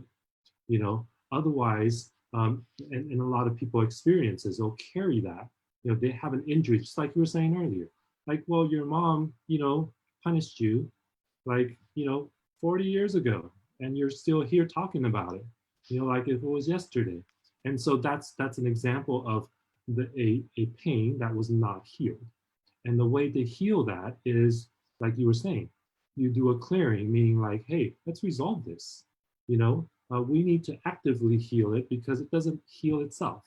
it. Otherwise, and a lot of people experiences, they'll carry that. They have an injury, just like you were saying earlier. Like, well, your mom, punished you, like, 40 years ago, and you're still here talking about it, like if it was yesterday. And so that's an example of a pain that was not healed. And the way to heal that is, like you were saying, you do a clearing, meaning like, hey, let's resolve this. We need to actively heal it because it doesn't heal itself,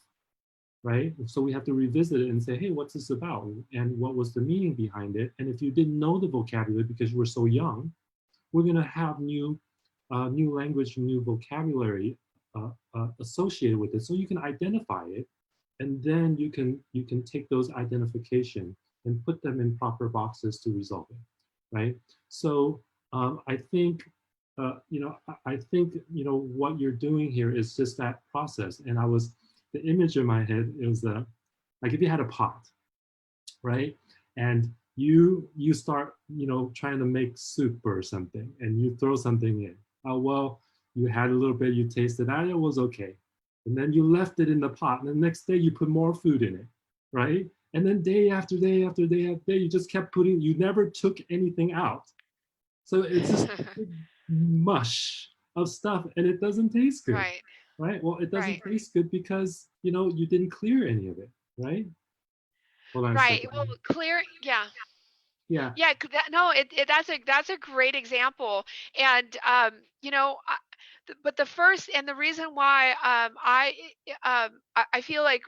right? So we have to revisit it and say, hey, what's this about? And what was the meaning behind it? And if you didn't know the vocabulary because you were so young, we're going to have new language, new vocabulary associated with it, so you can identify it, and then you can take those identification and put them in proper boxes to resolve it, right? So I think I think what you're doing here is just that process. And the image in my head is like if you had a pot, right? And you start trying to make soup or something, and you throw something in. Oh well, you had a little bit, you tasted that, it was okay, and then you left it in the pot, and the next day you put more food in it, right? And then day after day after day after day, you just kept putting, you never took anything out. So it's just a big mush of stuff, and it doesn't taste good, Right. right? Well, it doesn't Right. taste good because you didn't clear any of it, right? Hold on a Right. Well, second. clear. Yeah. Yeah. Yeah, no, that's a great example. And but the first and the reason why I feel like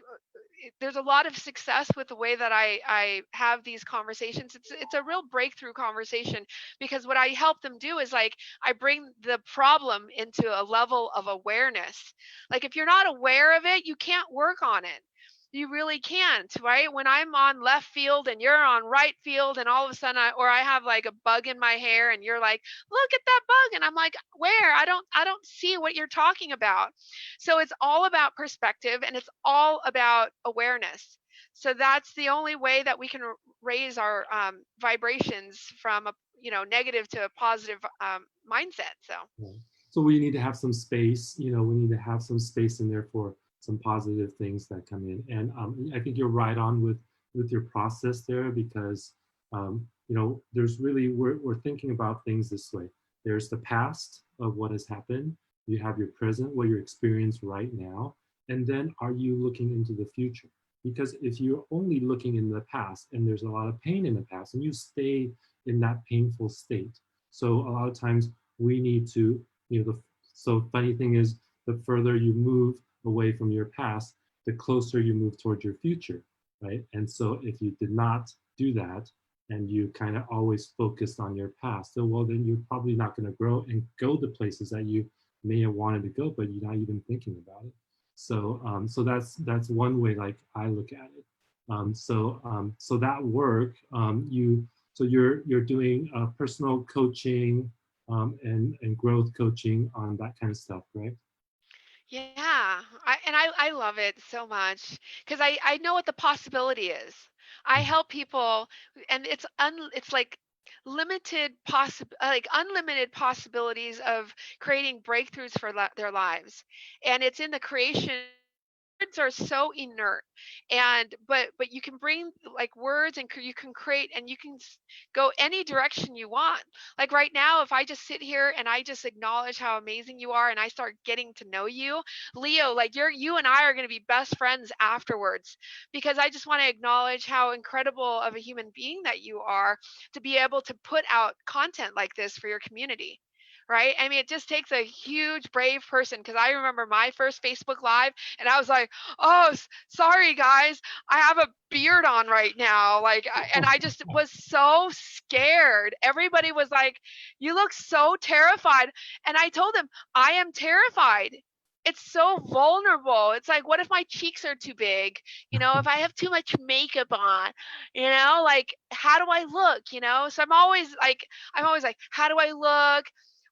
there's a lot of success with the way that I have these conversations. It's a real breakthrough conversation, because what I help them do is like I bring the problem into a level of awareness. Like if you're not aware of it, you can't work on it. You really can't, right? When I'm on left field and you're on right field, and all of a sudden I have like a bug in my hair, and you're like, look at that bug, and I'm like, where? I don't see what you're talking about. So it's all about perspective, and it's all about awareness. So that's the only way that we can raise our vibrations from a negative to a positive mindset. So Yeah. So we need to have some space, we need to have some space in there for some positive things that come in. And I think you're right on with with your process there, because there's really, we're thinking about things this way. There's the past of what has happened. You have your present, what you're experiencing right now, and then are you looking into the future? Because if you're only looking in the past and there's a lot of pain in the past and you stay in that painful state, so a lot of times we need to, so funny thing is, the further you move away from your past, the closer you move towards your future, right? And so if you did not do that and you kind of always focused on your past, so well, then you're probably not going to grow and go to places that you may have wanted to go, but you're not even thinking about it. So that's one way like I look at it. So that work, you're doing personal coaching, and growth coaching on that kind of stuff, right? Yeah, I love it so much because I know what the possibility is. I help people, and it's like unlimited possibilities of creating breakthroughs for their lives, and it's in the creation. Words are so inert, and but you can bring like words, and you can create, and you can go any direction you want. Like right now, if I just sit here and I just acknowledge how amazing you are and I start getting to know you, Leo, like you and I are going to be best friends afterwards, because I just want to acknowledge how incredible of a human being that you are to be able to put out content like this for your community. Right? I mean, it just takes a huge, brave person. Because I remember my first Facebook Live, and I was like, "Oh, sorry guys, I have a beard on right now." And I just was so scared. Everybody was like, "You look so terrified," and I told them, "I am terrified." It's so vulnerable. It's like, what if my cheeks are too big? If I have too much makeup on, like, how do I look? So I'm always like, how do I look?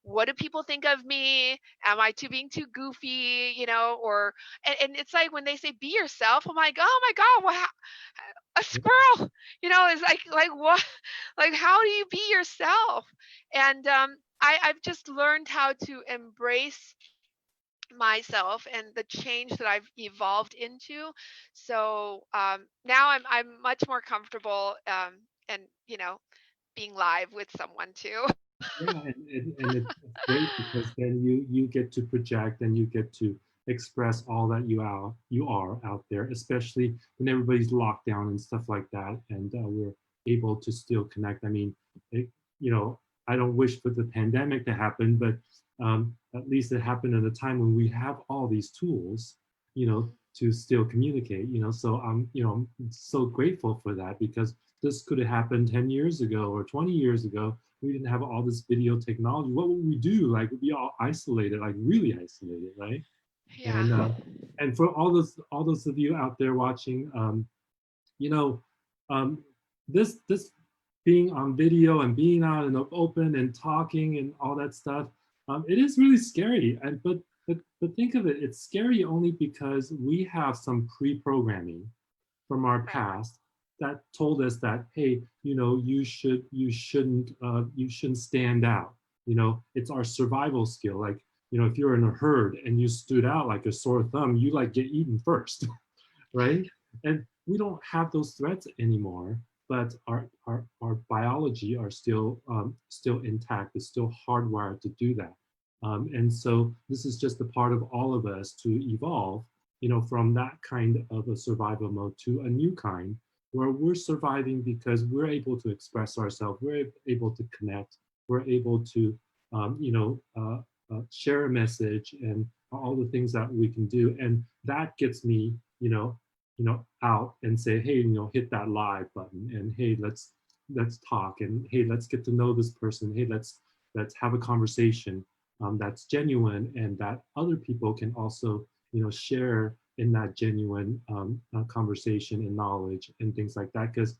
What do people think of me? Am I too being too goofy? Or and it's like when they say be yourself, I'm like, oh my god, what, a squirrel? Is like what? Like, how do you be yourself? And I've just learned how to embrace myself and the change that I've evolved into. So now I'm much more comfortable, and being live with someone too. Yeah, and it's great because then you get to project and you get to express all that you are out there, especially when everybody's locked down and stuff like that, and we're able to still connect. I mean, it, you know, I don't wish for the pandemic to happen, but at least it happened at a time when we have all these tools, to still communicate. So I'm so grateful for that, because this could have happened 10 years ago or 20 years ago. We didn't have all this video technology. What would we do? Like, we'd be all isolated, like really isolated, right? Yeah. And for all those of you out there watching, you know, um, this being on video and being out in the open and talking and all that stuff, it is really scary. And but think of it, it's scary only because we have some pre-programming from our Right. past that told us that, hey, you shouldn't stand out. It's our survival skill. Like, if you're in a herd and you stood out like a sore thumb, you like get eaten first. Right? And we don't have those threats anymore, but our biology are still intact. It's still hardwired to do that. And so this is just a part of all of us to evolve, from that kind of a survival mode to a new kind where we're surviving because we're able to express ourselves, we're able to connect, we're able to, share a message and all the things that we can do. And that gets me, out and say, hey, hit that live button, and hey, let's talk, and hey, let's get to know this person. Hey, let's have a conversation that's genuine, and that other people can also, share in that genuine conversation and knowledge and things like that. Because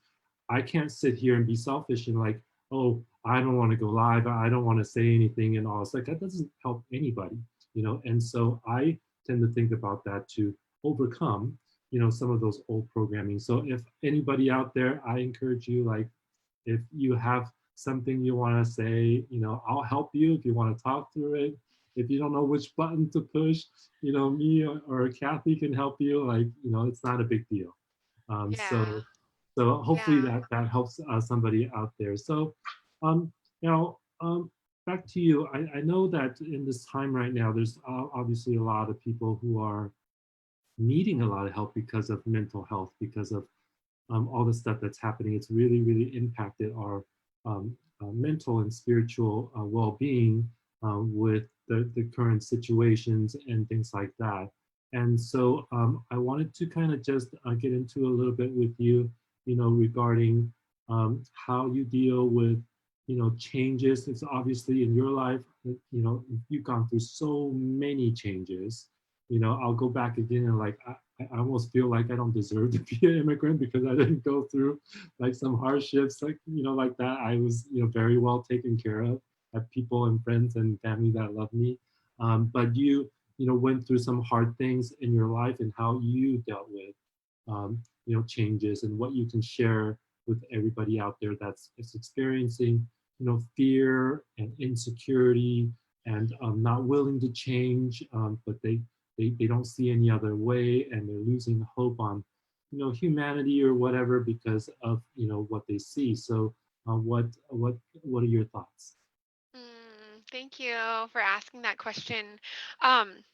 I can't sit here and be selfish and like, oh, I don't want to go live, I don't want to say anything and all. It's like that doesn't help anybody, And so I tend to think about that to overcome, some of those old programming. So if anybody out there, I encourage you, like, if you have something you want to say, I'll help you if you want to talk through it. If you don't know which button to push, me or Cathy can help you. Like, it's not a big deal. Yeah. So So hopefully Yeah. that helps somebody out there. So um, now back to you. I know that in this time right now, there's obviously a lot of people who are needing a lot of help because of mental health, because of all the stuff that's happening. It's really, really impacted our mental and spiritual well-being with the current situations and things like that. And so I wanted to kind of just get into a little bit with you, regarding how you deal with, changes. It's obviously in your life, you've gone through so many changes. I'll go back again and like I almost feel like I don't deserve to be an immigrant because I didn't go through like some hardships, like like that. I was very well taken care of. I have people and friends and family that love me. But you went through some hard things in your life and how you dealt with changes, and what you can share with everybody out there that's is experiencing fear and insecurity and not willing to change, but they don't see any other way, and they're losing hope on humanity or whatever because of what they see. So what are your thoughts? Thank you for asking that question. Um,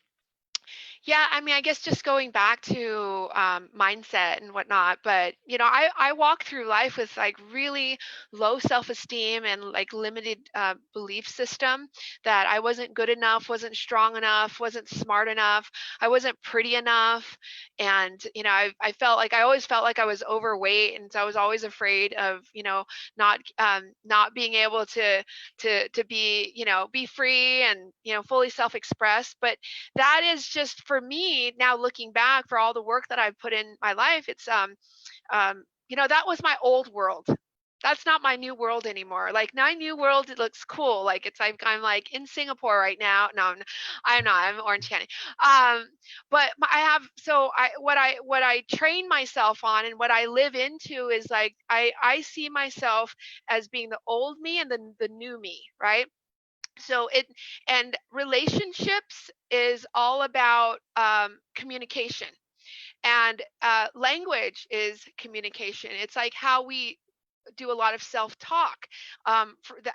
Yeah, I mean, I guess just going back to mindset and whatnot, but I walk through life with like really low self-esteem and like limited belief system that I wasn't good enough, wasn't strong enough, wasn't smart enough, I wasn't pretty enough, and I always felt like I was overweight, and so I was always afraid of not being able to be be free and fully self-expressed, but that is just for me now looking back for all the work that I've put in my life. It's that was my old world. That's not my new world anymore. Like my new world, it looks cool. Like it's like I'm like in Singapore right now. No, I'm not. I'm in Orange County. Um, but I have so I what I train myself on and what I live into is like I see myself as being the old me and the new me, right? So it and relationships is all about communication, and language is communication. It's like how we do a lot of self-talk. For the,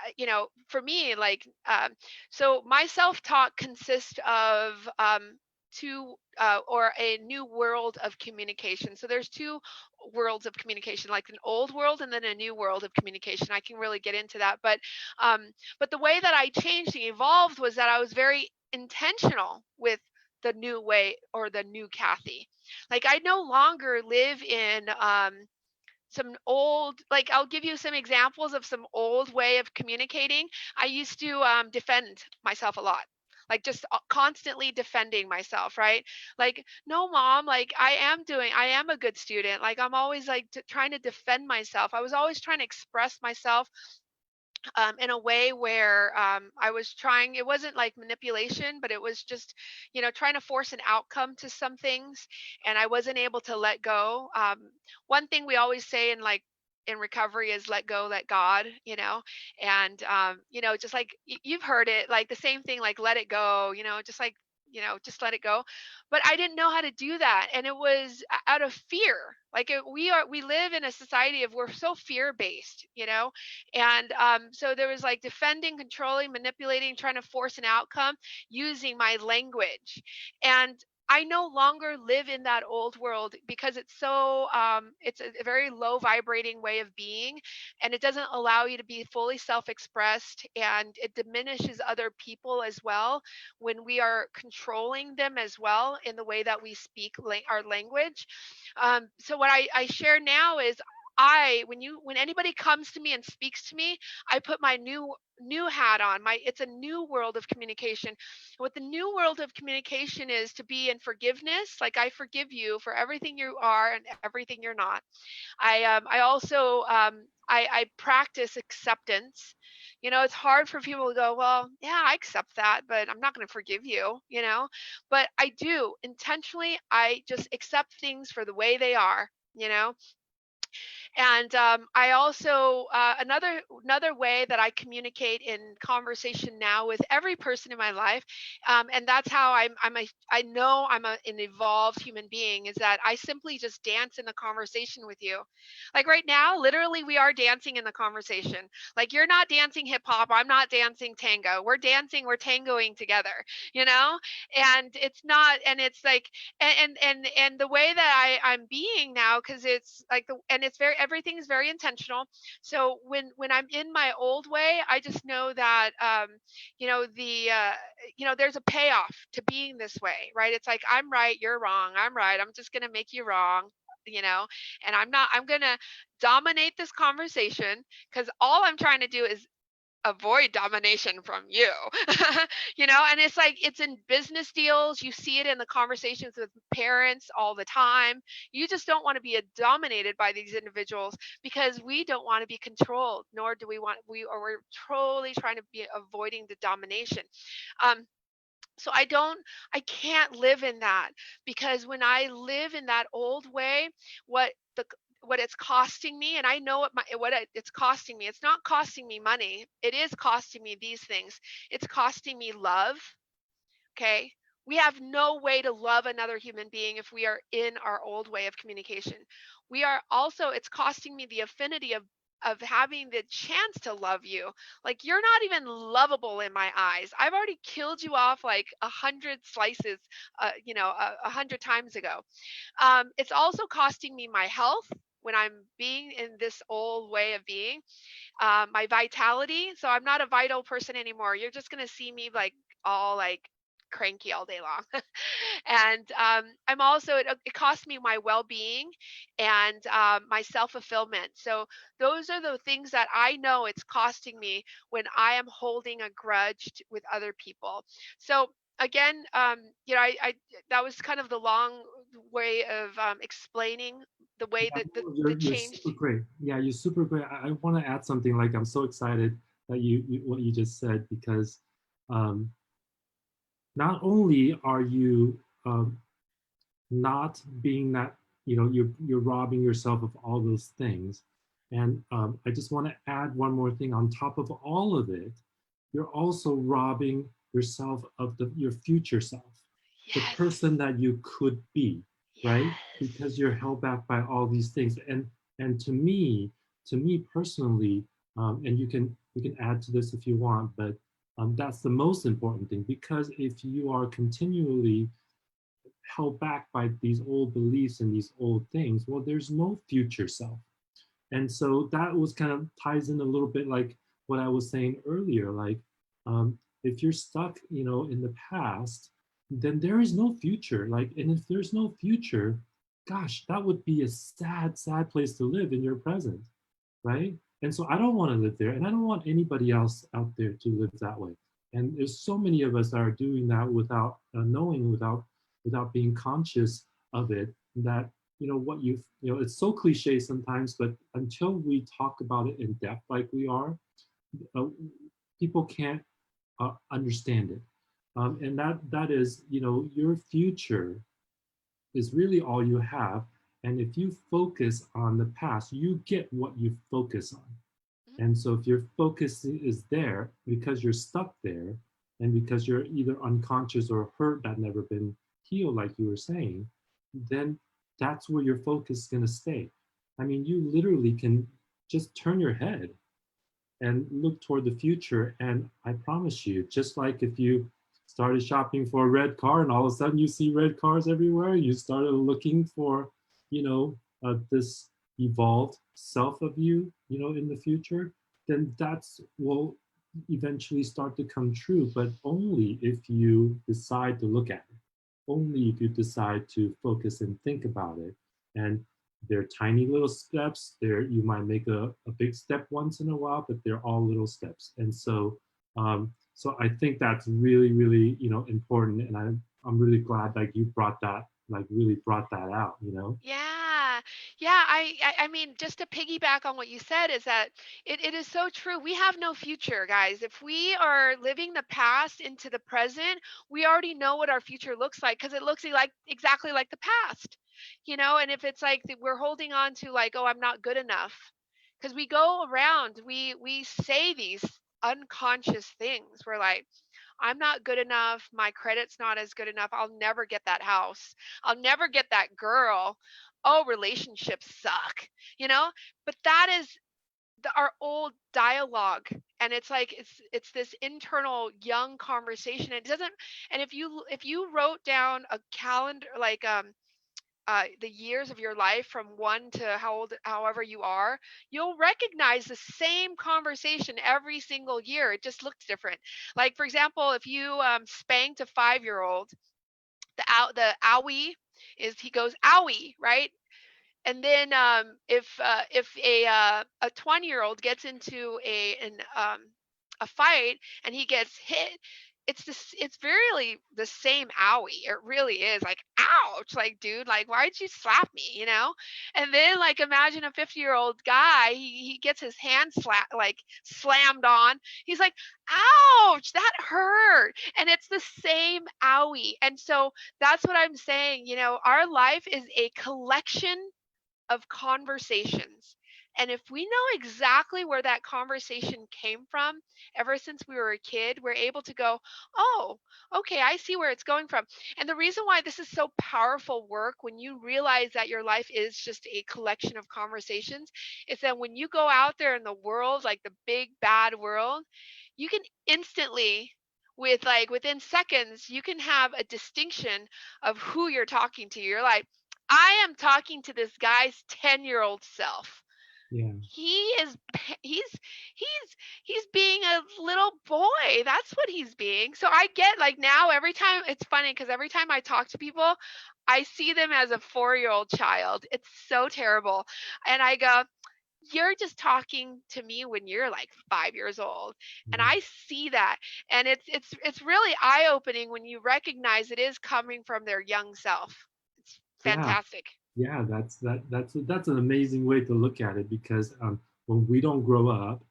for me, like, so my self-talk consists of two or a new world of communication. So there's two worlds of communication, like an old world and then a new world of communication. I can really get into that, but the way that I changed and evolved was that I was very intentional with the new way or the new Cathy. Like I no longer live in some old, like I'll give you some examples of some old way of communicating. I used to defend myself a lot, like just constantly defending myself, right? Like, no mom, like I am a good student, like I'm always like trying to defend myself. I was always trying to express myself in a way where I was trying, it wasn't like manipulation, but it was just, trying to force an outcome to some things. And I wasn't able to let go. One thing we always say in recovery is let go, let God, and, just like you've heard it, like the same thing, like let it go, just like, just let it go. But I didn't know how to do that. And it was out of fear. Like we live in a society of we're so fear based, and so there was like defending, controlling, manipulating, trying to force an outcome using my language. And I no longer live in that old world because it's so it's a very low vibrating way of being, and it doesn't allow you to be fully self-expressed, and it diminishes other people as well when we are controlling them as well in the way that we speak our language. So what I share now is when anybody comes to me and speaks to me, I put my new hat on. It's a new world of communication. What the new world of communication is to be in forgiveness, like I forgive you for everything you are and everything you're not. I also I practice acceptance. It's hard for people to go, well, yeah, I accept that, but I'm not going to forgive you, But I do intentionally. I just accept things for the way they are, And I also another way that I communicate in conversation now with every person in my life, and that's how I know an evolved human being, is that I simply just dance in the conversation with you. Like right now, literally, we are dancing in the conversation. Like you're not dancing hip hop, I'm not dancing tango. We're tangoing together, you know. And it's not, and it's like, and the way that I'm being now, because it's like and it's very, everything is very intentional. So when I'm in my old way, I just know that there's a payoff to being this way, right? It's like, I'm right, you're wrong, I'm right, I'm just gonna make you wrong, you know. And I'm gonna dominate this conversation, because all I'm trying to do is avoid domination from you. And it's like, it's in business deals, you see it in the conversations with parents all the time. You just don't want to be dominated by these individuals, because we don't want to be controlled, nor do we want, we're totally trying to be avoiding the domination. um so I can't live in that, because when I live in that old way, what the what it's costing me, and I know it's costing me. It's not costing me money, it is costing me these things. It's costing me love. Okay. We have no way to love another human being if we are in our old way of communication. We are also, it's costing me the affinity of having the chance to love you. Like, you're not even lovable in my eyes. I've already killed you off like 100 slices, 100 times ago. It's also costing me my health when I'm being in this old way of being, my vitality. So I'm not a vital person anymore. You're just going to see me like all like cranky all day long. And I'm also, it costs me my well-being and my self-fulfillment. So those are the things that I know it's costing me when I am holding a grudge with other people. So again, I that was kind of the long way of explaining the way Yeah, that no, the you're change. super great. Yeah, you're super great. I want to add something. Like, I'm so excited that you what you just said, because um, not only are you not being that, you're robbing yourself of all those things, and I just want to add one more thing on top of all of it. You're also robbing yourself of your future self, the Yes. person that you could be, right? Yes. Because you're held back by all these things. And to me personally, and you can add to this if you want, but that's the most important thing, because if you are continually held back by these old beliefs and these old things, well, there's no future self. And so that was kind of ties in a little bit like what I was saying earlier. Like, if you're stuck, in the past, then there is no future. Like, and if there's no future, gosh, that would be a sad, sad place to live in your present, right? And so I don't want to live there, and I don't want anybody else out there to live that way. And there's so many of us that are doing that without knowing, without being conscious of it. That what it's so cliche sometimes, but until we talk about it in depth like we are, uh, people can't understand it. And that is, your future is really all you have. And if you focus on the past, you get what you focus on. Mhm. And so if your focus is there because you're stuck there, and because you're either unconscious or hurt that never been healed, like you were saying, then that's where your focus is going to stay. I mean, you literally can just turn your head and look toward the future. And I promise you, just like if you started shopping for a red car and all of a sudden you see red cars everywhere, you started looking for, this evolved self of you, in the future, then that's will eventually start to come true, but only if you decide to look at it, only if you decide to focus and think about it. And they're tiny little steps. There, you might make a big step once in a while, but they're all little steps. And so I think that's really, really, important. And I'm really glad like you brought that, like really brought that out. Yeah. Yeah. I mean, just to piggyback on what you said, is that it is so true. We have no future, guys. If we are living the past into the present, we already know what our future looks like, because it looks like exactly like the past. And if it's like we're holding on to like, oh, I'm not good enough, because we go around, we say these unconscious things. We're like, I'm not good enough. My credit's not as good enough. I'll never get that house. I'll never get that girl. Oh, relationships suck, you know? But that is our old dialogue. And it's like it's this internal young conversation. It doesn't, and if you wrote down a calendar, like the years of your life from 1 to how old, however you are, you'll recognize the same conversation every single year. It just looks different. Like, for example, if you spanked a 5-year-old, the owie is, he goes owie, right? And then if a 20-year-old gets into a fight and he gets hit, it's really the same owie. It really is like, ouch, like, dude, like, why'd you slap me? And then, like, imagine a 50-year-old guy, he gets his hand slammed on. He's like, ouch, that hurt. And it's the same owie. And so that's what I'm saying. Our life is a collection of conversations. And if we know exactly where that conversation came from, ever since we were a kid, we're able to go, oh, okay, I see where it's going from. And the reason why this is so powerful work, when you realize that your life is just a collection of conversations, is that when you go out there in the world, like the big bad world, you can instantly, within seconds, you can have a distinction of who you're talking to. You're like, I am talking to this guy's 10-year-old self. Yeah. He is he's being a little boy. That's what he's being. So I get, like, now every time, it's funny because every time I talk to people, I see them as a 4-year-old child. It's so terrible. And I go, you're just talking to me when you're like 5 years old. And Yeah. I see that. And it's really eye-opening when you recognize it is coming from their young self. It's Yeah. fantastic. Yeah, that's an amazing way to look at it, because when we don't grow up,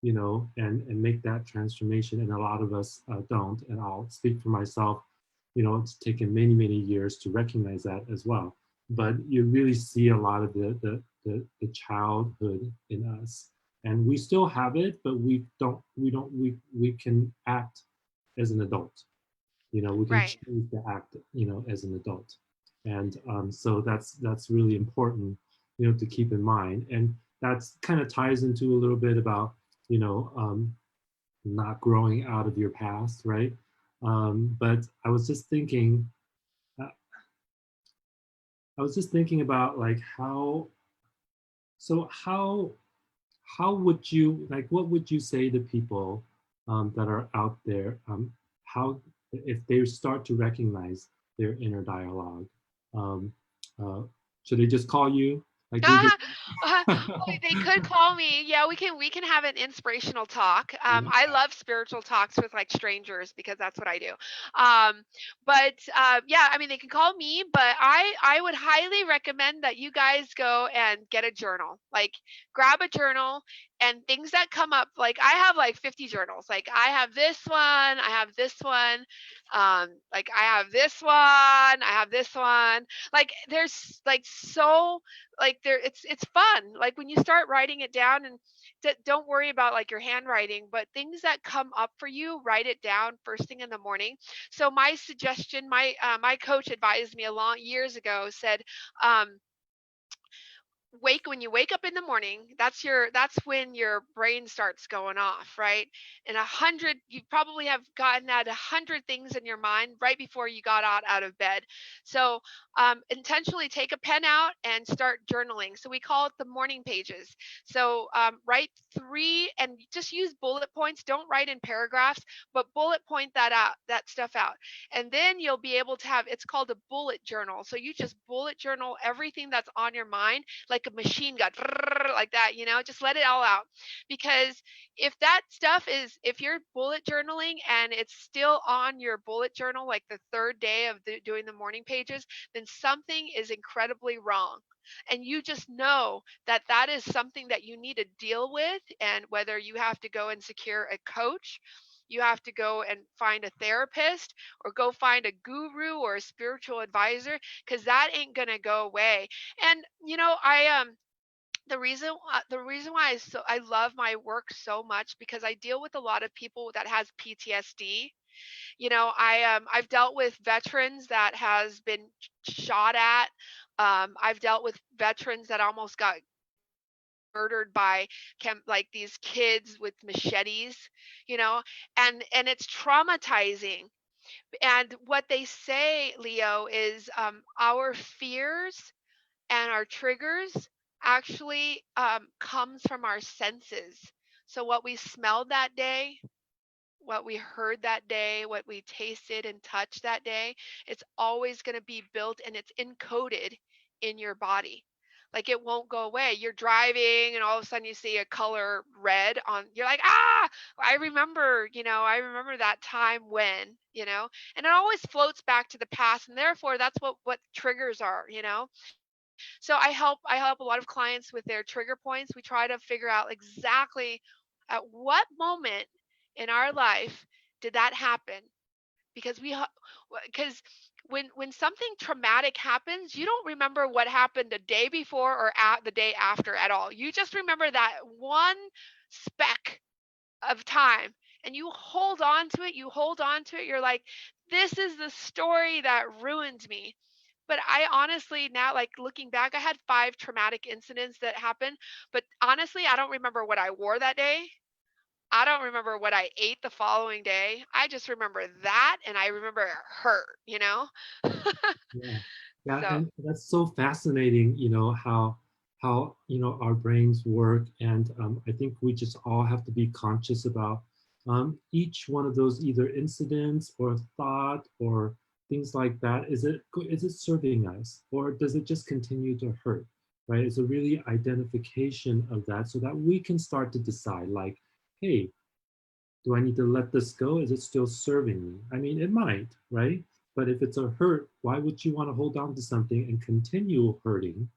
and make that transformation, and a lot of us don't, and I'll speak for myself, it's taken many many years to recognize that as well. But you really see a lot of the childhood in us, and we still have it, but we can act as an adult. We can Right. choose to act, as an adult. And so that's really important, to keep in mind. And that's kind of ties into a little bit about, not growing out of your past, right? But uh, I was just thinking about, like, so how would you, like, what would you say to people that are out there, how, if they start to recognize their inner dialogue, um, uh, should they just call you like we did? Well, they could call me. Yeah, we can have an inspirational talk. I love spiritual talks with, like, strangers, because that's what I do. But yeah, I mean, they can call me, but I would highly recommend that you guys go and get a journal. Like, grab a journal, and things that come up, like, I have like 50 journals. Like, I have this one, I have this one, like, I have this one, I have this one. Like, there's like, so, like, it's fun, like, when you start writing it down. And don't worry about, like, your handwriting, but things that come up for you, write it down first thing in the morning. So my suggestion, my coach advised me a long years ago, said, um when you wake up in the morning, that's when your brain starts going off, right? And you probably have gotten at 100 things in your mind right before you got out of bed. So intentionally take a pen out and start journaling. So we call it the morning pages. So write three, and just use bullet points. Don't write in paragraphs, but bullet point that stuff out. And then you'll be able to have, it's called a bullet journal. So you just bullet journal everything that's on your mind, like a machine gun, like that. Just let it all out. Because if you're bullet journaling and it's still on your bullet journal, like the third day of doing the morning pages, then something is incredibly wrong. And you just know that that is something that you need to deal with. And whether you have to go and secure a coach, You have to go and find a therapist or go find a guru or a spiritual advisor, because that ain't gonna go away. And the reason why I love my work so much, because I deal with a lot of people that has PTSD. I've dealt with veterans that has been shot at. I've dealt with veterans that almost got murdered by like these kids with machetes, you know, and it's traumatizing. And what they say, Leo, is our fears and our triggers actually comes from our senses. So what we smelled that day, what we heard that day, what we tasted and touched that day, it's always going to be built and it's encoded in your body. Like it won't go away. You're driving and all of a sudden you see a color red on, you're like, ah, I remember that time when, and it always floats back to the past. And therefore that's what triggers are. So I help a lot of clients with their trigger points. We try to figure out exactly at what moment in our life did that happen, because because when something traumatic happens, you don't remember what happened the day before or at the day after at all. You just remember that one speck of time, and you hold on to it. You hold on to it. You're like, this is the story that ruined me. But I honestly now, like looking back, I had 5 traumatic incidents that happened, but honestly, I don't remember what I wore that day. I don't remember what I ate the following day. I just remember that, and I remember it hurt. Yeah, yeah, So, and that's so fascinating. How our brains work, and I think we just all have to be conscious about each one of those either incidents or thought or things like that. Is it serving us, or does it just continue to hurt? Right? It's a really identification of that, so that we can start to decide, like, hey, do I need to let this go? Is it still serving me? I mean, it might, right? But if it's a hurt, why would you want to hold on to something and continue hurting,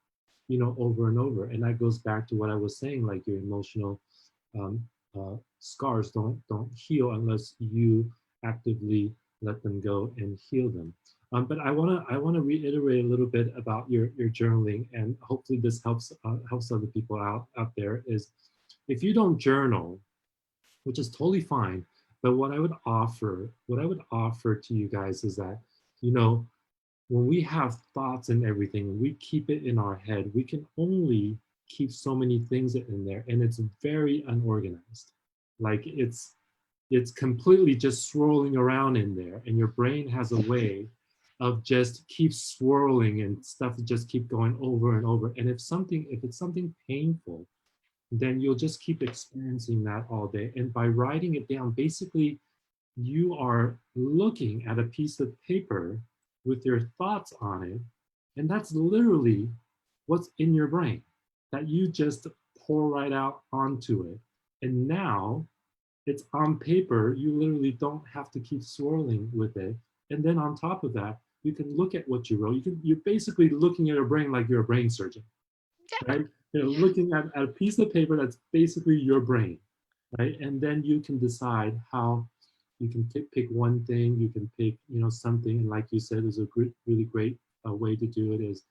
over and over? And that goes back to what I was saying, like your emotional um, scars don't heal unless you actively let them go and heal them. But I wanna reiterate a little bit about your journaling, and hopefully this helps other people out there. Is if you don't journal, which is totally fine. But what I would offer to you guys is that, you know, when we have thoughts and everything, we keep it in our head. We can only keep so many things in there, and it's very unorganized. Like it's completely just swirling around in there, and your brain has a way of just keep swirling and stuff just keep going over and over. And if it's something painful, then you'll just keep experiencing that all day. And by writing it down, basically, you are looking at a piece of paper with your thoughts on it. And that's literally what's in your brain that you just pour right out onto it. And now it's on paper. You literally don't have to keep swirling with it. And then on top of that, you can look at what you wrote. You're basically looking at your brain like you're a brain surgeon, yeah. right? Yeah. Looking at a piece of paper that's basically your brain, right? And then you can decide how you can pick one thing, you can pick, something. And like you said, there's a really great way to do it is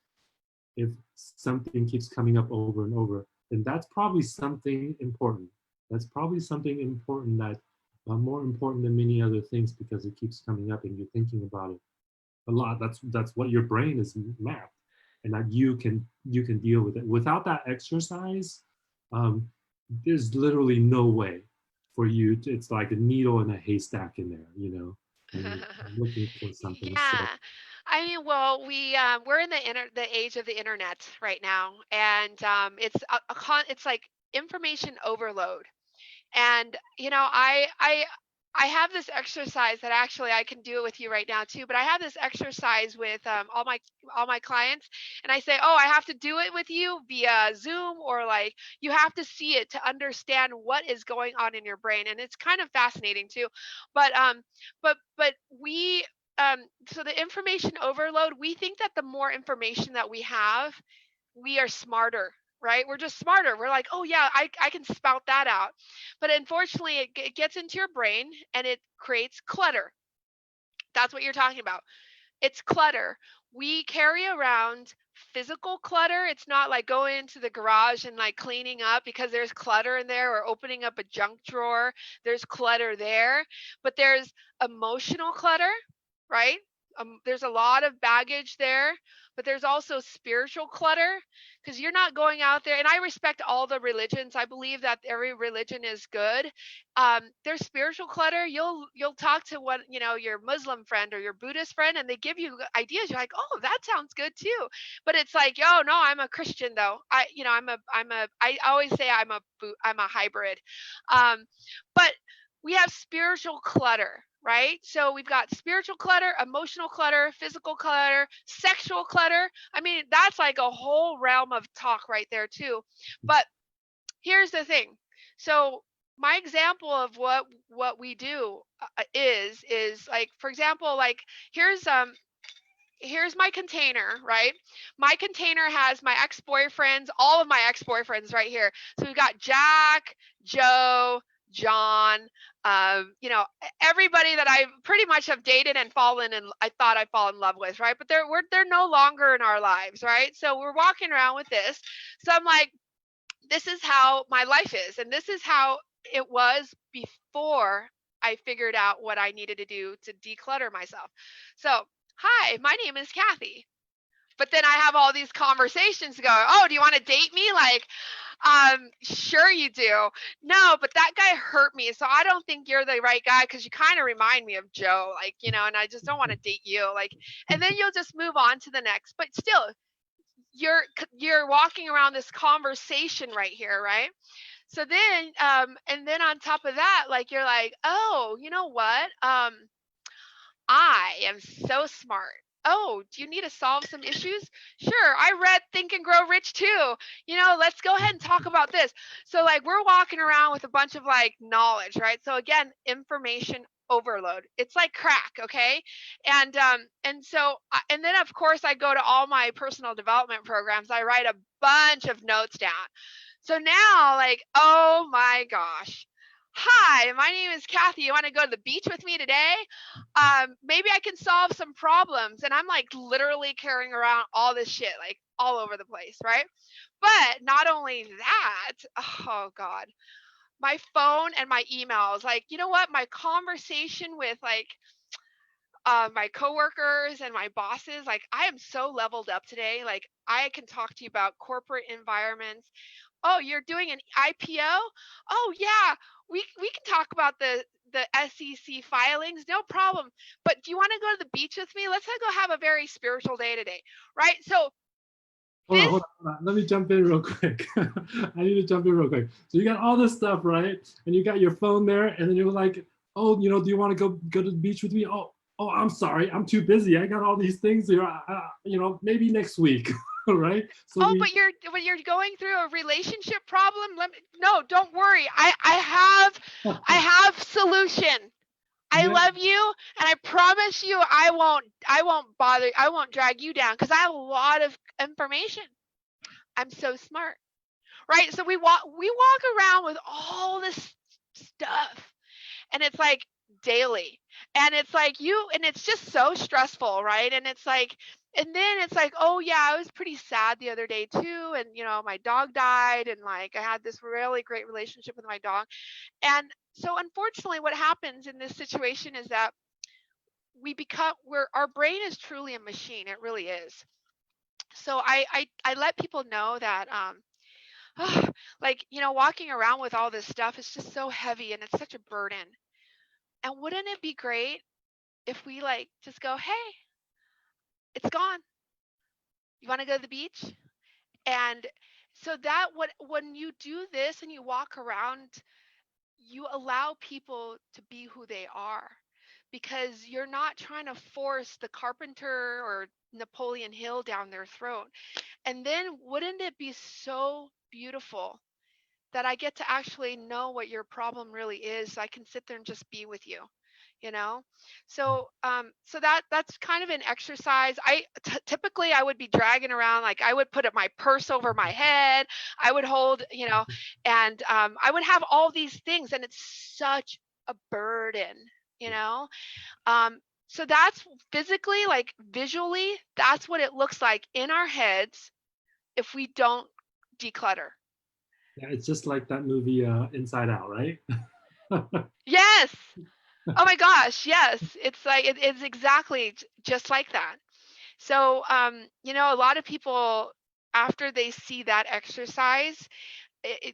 if something keeps coming up over and over, then that's probably something important. That's probably something important that more important than many other things because it keeps coming up and you're thinking about it a lot. That's what your brain is mapped, and that you can deal with it without that exercise. um, there's literally no way for you to, it's like a needle in a haystack in there, and you're looking for something. So Yeah. I mean, well, we're in the age of the internet right now, and it's like information overload. And I have this exercise that actually I can do it with you right now too. But I have this exercise with all my clients, and I say, oh, I have to do it with you via Zoom, or like you have to see it to understand what is going on in your brain, and it's kind of fascinating too. But we so the information overload. We think that the more information that we have, we are smarter. right? We're just smarter. We're like, oh yeah, I can spout that out. But unfortunately, it gets into your brain and it creates clutter. That's what you're talking about. It's clutter. We carry around physical clutter. It's not like going into the garage and like cleaning up because there's clutter in there, or opening up a junk drawer. There's clutter there, but there's emotional clutter, right? There's a lot of baggage there, but there's also spiritual clutter, because you're not going out there. And I respect all the religions. I believe that every religion is good. There's spiritual clutter. You'll talk to your Muslim friend or your Buddhist friend, and they give you ideas. You're like, oh, that sounds good too. But it's like, oh no, I'm a Christian though. I always say I'm a hybrid. Um, but we have spiritual clutter, right? So we've got spiritual clutter, emotional clutter, physical clutter, sexual clutter. I mean, that's like a whole realm of talk right there too. But here's the thing. So my example of what we do is like, for example, like here's my container, right? My container has my ex-boyfriends, all of my ex-boyfriends right here. So we've got Jack, Joe, John, everybody that I pretty much have dated and fallen and I thought I'd fall in love with, right? But they're no longer in our lives, right? So we're walking around with this. So I'm like, this is how my life is, and this is how it was before I figured out what I needed to do to declutter myself. So, hi, my name is Cathy. But then I have all these conversations going, oh, do you want to date me? Like, sure you do. No, but that guy hurt me. So I don't think you're the right guy, because you kind of remind me of Joe, like, and I just don't want to date you. Like, and then you'll just move on to the next. But still, you're walking around this conversation right here, right? So then, and then on top of that, like, you're like, oh, you know what? I am so smart. Oh, do you need to solve some issues? Sure. I read Think and Grow Rich too. Let's go ahead and talk about this. So like, we're walking around with a bunch of like knowledge, right? So again, information overload. It's like crack, okay? And then of course I go to all my personal development programs. I write a bunch of notes down. So now, like, oh my gosh. Hi, my name is Cathy. You want to go to the beach with me today? Maybe I can solve some problems. And I'm like literally carrying around all this shit, like all over the place, right? But not only that, oh God, my phone and my emails, like, you know what? My conversation with like my coworkers and my bosses, like, I am so leveled up today. Like, I can talk to you about corporate environments. Oh, you're doing an IPO? Oh yeah, we can talk about the SEC filings, no problem. But do you want to go to the beach with me? Let's go have a very spiritual day today, right? So Hold on, this, hold on, hold on. Let me jump in real quick. I need to jump in real quick. So you got all this stuff, right? And you got your phone there, and then you're like, oh, do you want to go to the beach with me? Oh, I'm sorry, I'm too busy. I got all these things here. Maybe next week, right? So oh, we, but you're going through a relationship problem. No, don't worry. I have solution. I yeah, love you, and I promise you I won't drag you down, because I have a lot of information. I'm so smart. Right? So we walk around with all this stuff, and it's like daily. And it's like and it's just so stressful, right? And then it's like, oh yeah, I was pretty sad the other day too, and my dog died, and like I had this really great relationship with my dog. And so unfortunately what happens in this situation is that our brain is truly a machine. It really is. So I let people know that like, walking around with all this stuff is just so heavy and it's such a burden. And wouldn't it be great if we like just go, hey, it's gone. You want to go to the beach? And so that when you do this and you walk around, you allow people to be who they are, because you're not trying to force the Carpenter or Napoleon Hill down their throat. And then wouldn't it be so beautiful that I get to actually know what your problem really is, so I can sit there and just be with you. you know. So that's kind of an exercise. Typically I would be dragging around, like I would put my purse over my head, I would hold, and I would have all these things, and it's such a burden, you know. um so that's physically, like visually, that's what it looks like in our heads if we don't declutter. Yeah, it's just like that movie Inside Out, right? Yes. Oh my gosh, yes. It's like it's exactly just like that. So, a lot of people, after they see that exercise,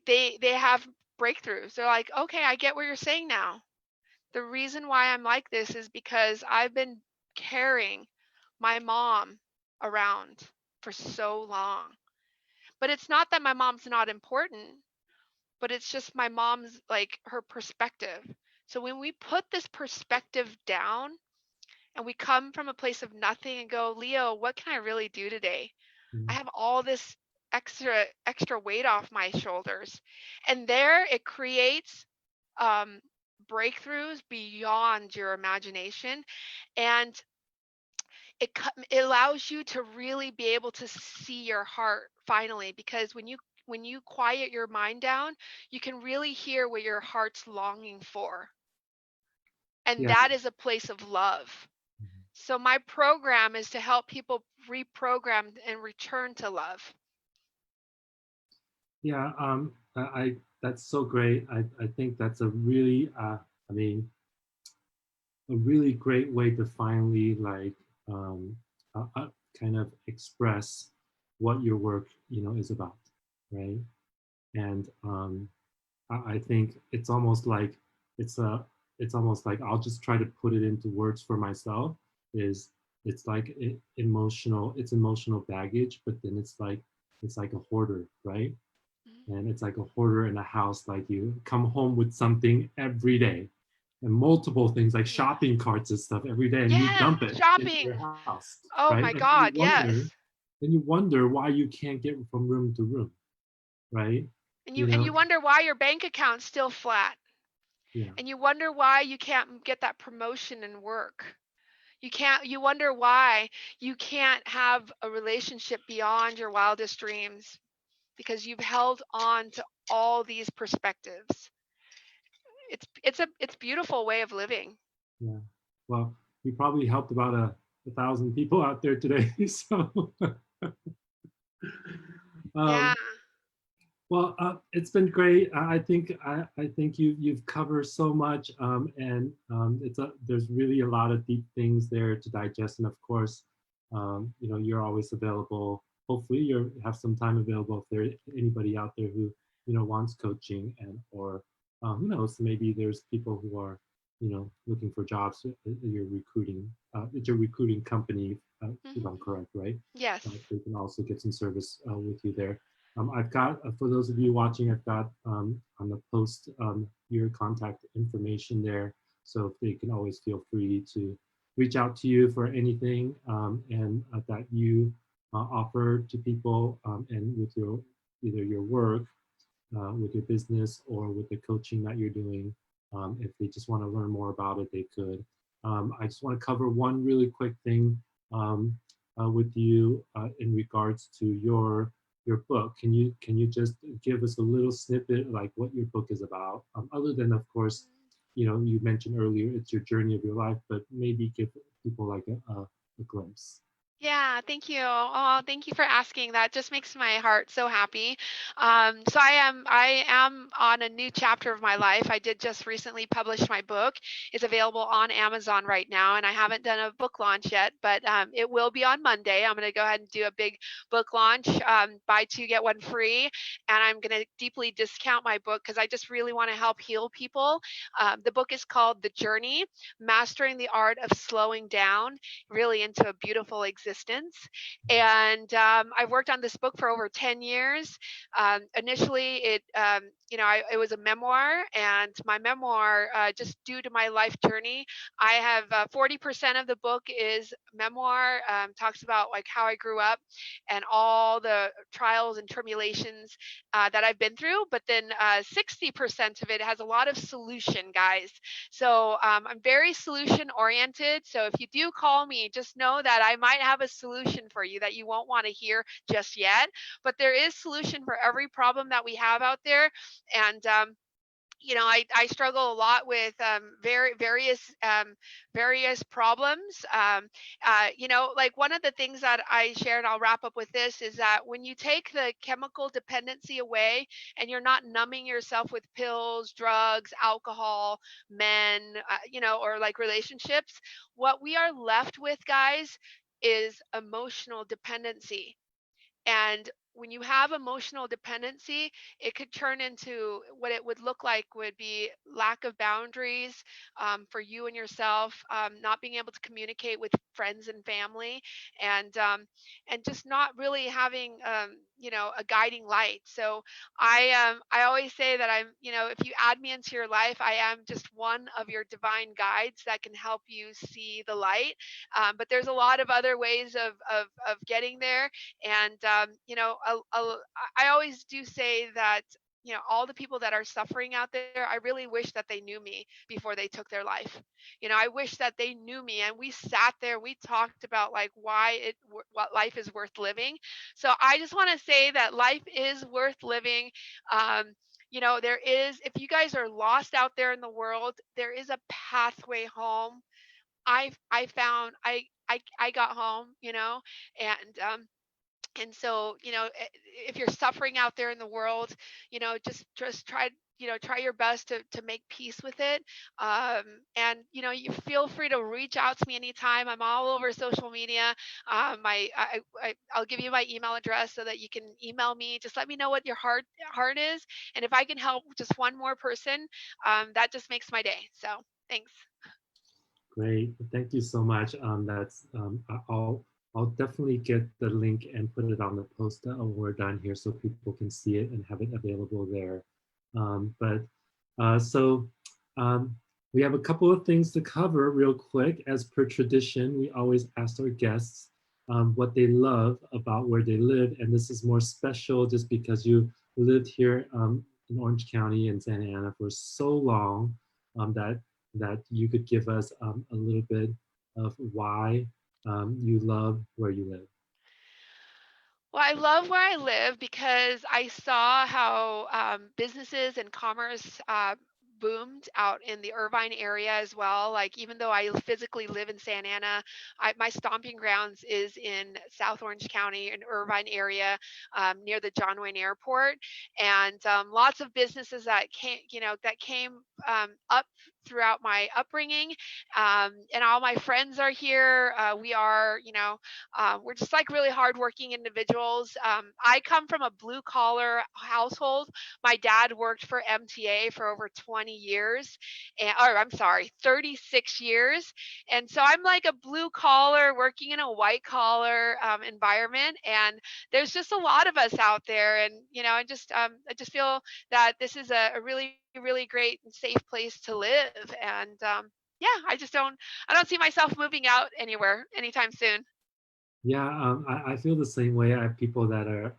they have breakthroughs. They're like, okay, I get what you're saying now. The reason why I'm like this is because I've been carrying my mom around for so long. But it's not that my mom's not important, but it's just my mom's, like, her perspective. So when we put this perspective down and we come from a place of nothing and go, Leo, what can I really do today? I Mm, have all this extra weight off my shoulders. And there it creates um, breakthroughs beyond your imagination. And it allows you to really be able to see your heart finally, because when you quiet your mind down, you can really hear what your heart's longing for. And yeah. that is a place of love. So my program is to help people reprogram and return to love. Yeah, that's so great. I think that's a really, I mean, a really great way to finally like um, kind of express what your work, is about, right? And I think it's a, it's almost like I'll just try to put it into words for myself. Is it's like it's emotional baggage, but then it's like a hoarder, right? Mhm. And it's like a hoarder in a house. Like you come home with something every day and multiple things like Yeah. shopping carts and stuff every day, and you Yeah, dump it into shopping. your house, Oh right? my God, yes. Then you wonder why you can't get from room to room, right? And you You and know, you wonder why your bank account's still flat. yeah, And you wonder why you can't get that promotion in work. You wonder why you can't have a relationship beyond your wildest dreams, because you've held on to all these perspectives. It's beautiful way of living. yeah. Well, we probably helped about 1,000 people out there today. So, Yeah. um, well, it's been great. I think you've covered so much, and there's really a lot of deep things there to digest. And of course, you're always available. Hopefully, you have some time available if there's anybody out there who wants coaching, and or who knows, maybe there's people who are looking for jobs. You're recruiting. It's your recruiting company, if Hmm. I'm correct, right? Yes. They can also get some service with you there. I've got, for those of you watching, I've got on the post your contact information there. So they can always feel free to reach out to you for anything and that you offer to people and with your either your work, with your business, or with the coaching that you're doing. If they just want to learn more about it, they could. I just want to cover one really quick thing with you in regards to your book. Can you just give us a little snippet like what your book is about? Other than of course, you mentioned earlier it's your journey of your life, but maybe give people like a glimpse. Yeah, thank you. Oh, thank you for asking. That just makes my heart so happy. So I am on a new chapter of my life. I did just recently publish my book. It's available on Amazon right now, and I haven't done a book launch yet, but it will be on Monday. I'm going to go ahead and do a big book launch, buy two get one free, and I'm going to deeply discount my book because I just really want to help heal people. The book is called The Journey: Mastering the Art of Slowing Down really into a beautiful existence. And I've worked on this book for over 10 years. Initially, it it was a memoir, and my memoir, just due to my life journey, I have 40% of the book is memoir, talks about like how I grew up and all the trials and tribulations that I've been through. But then 60% of it has a lot of solution, guys. So I'm very solution oriented. So if you do call me, just know that I might have a solution for you that you won't want to hear just yet. But there is solution for every problem that we have out there. And I struggle a lot with various problems. Like one of the things that I share, and I'll wrap up with this, is that when you take the chemical dependency away and you're not numbing yourself with pills, drugs, alcohol, men, or like relationships, what we are left with, guys, is emotional dependency. And when you have emotional dependency, it could turn into what it would look like would be lack of boundaries for you and yourself, not being able to communicate with friends and family, and just not really having a guiding light. So I always say that if you add me into your life, I am just one of your divine guides that can help you see the light. But there's a lot of other ways of getting there. And I always do say that all the people that are suffering out there, I really wish that they knew me before they took their life. I wish that they knew me, and we sat there, we talked about like what life is worth living. So I just want to say that life is worth living. There is, if you guys are lost out there in the world, there is a pathway home. I found I got home, and so if you're suffering out there in the world, just try your best to make peace with it. And you feel free to reach out to me anytime. I'm all over social media. I'll give you my email address so that you can email me. Just let me know what your heart is, and if I can help just one more person, that just makes my day. So thanks. Great, thank you so much. I'll definitely get the link and put it on the post when we're done here, so people can see it and have it available there. But so we have a couple of things to cover real quick. As per tradition, we always ask our guests what they love about where they live, and this is more special just because you lived here in Orange County and Santa Ana for so long, that you could give us a little bit of why you love where you live. Well, I love where I live because I saw how businesses and commerce boomed out in the Irvine area as well. Like, even though I physically live in Santa Ana, my stomping grounds is in South Orange County, in Irvine area, near the John Wayne Airport, and lots of businesses that came up throughout my upbringing, and all my friends are here. We're just like really hardworking individuals. I come from a blue collar household. My dad worked for MTA for over 20 years, or I'm sorry, 36 years. And so I'm like a blue collar working in a white collar environment. And there's just a lot of us out there. And, I just feel that this is a really, really great and safe place to live. And yeah, I don't see myself moving out anywhere anytime soon. Yeah, I feel the same way. I have people that are,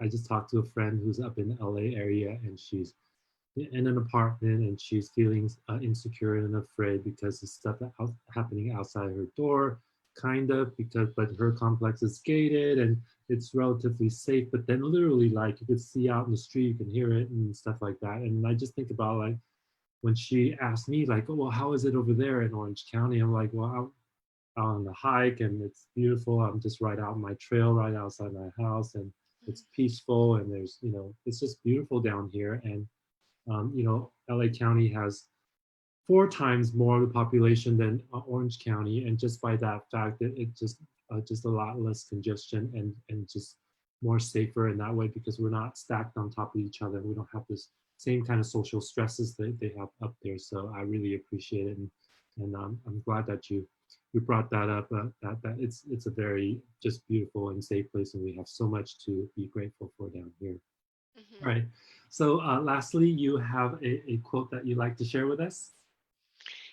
I just talked to a friend who's up in the LA area, and she's in an apartment, and she's feeling insecure and afraid because of stuff happening outside her door, kind of, but her complex is gated and it's relatively safe. But then literally, like, you could see out in the street, you can hear it and stuff like that. And I just think about, like, when she asked me, like, oh, well, how is it over there in Orange County? I'm like, well, on the hike and it's beautiful. I'm just right out on my trail right outside my house, and it's peaceful, and there's, it's just beautiful down here. And LA County has 4 times more of the population than Orange County, and just by that fact, it just a lot less congestion, and just more safer in that way, because we're not stacked on top of each other. We don't have this same kind of social stresses that they have up there. So I really appreciate it, and I'm glad that you brought that up. That it's a very just beautiful and safe place, and we have so much to be grateful for down here. All Hmm. right. So lastly, you have a quote that you'd like to share with us?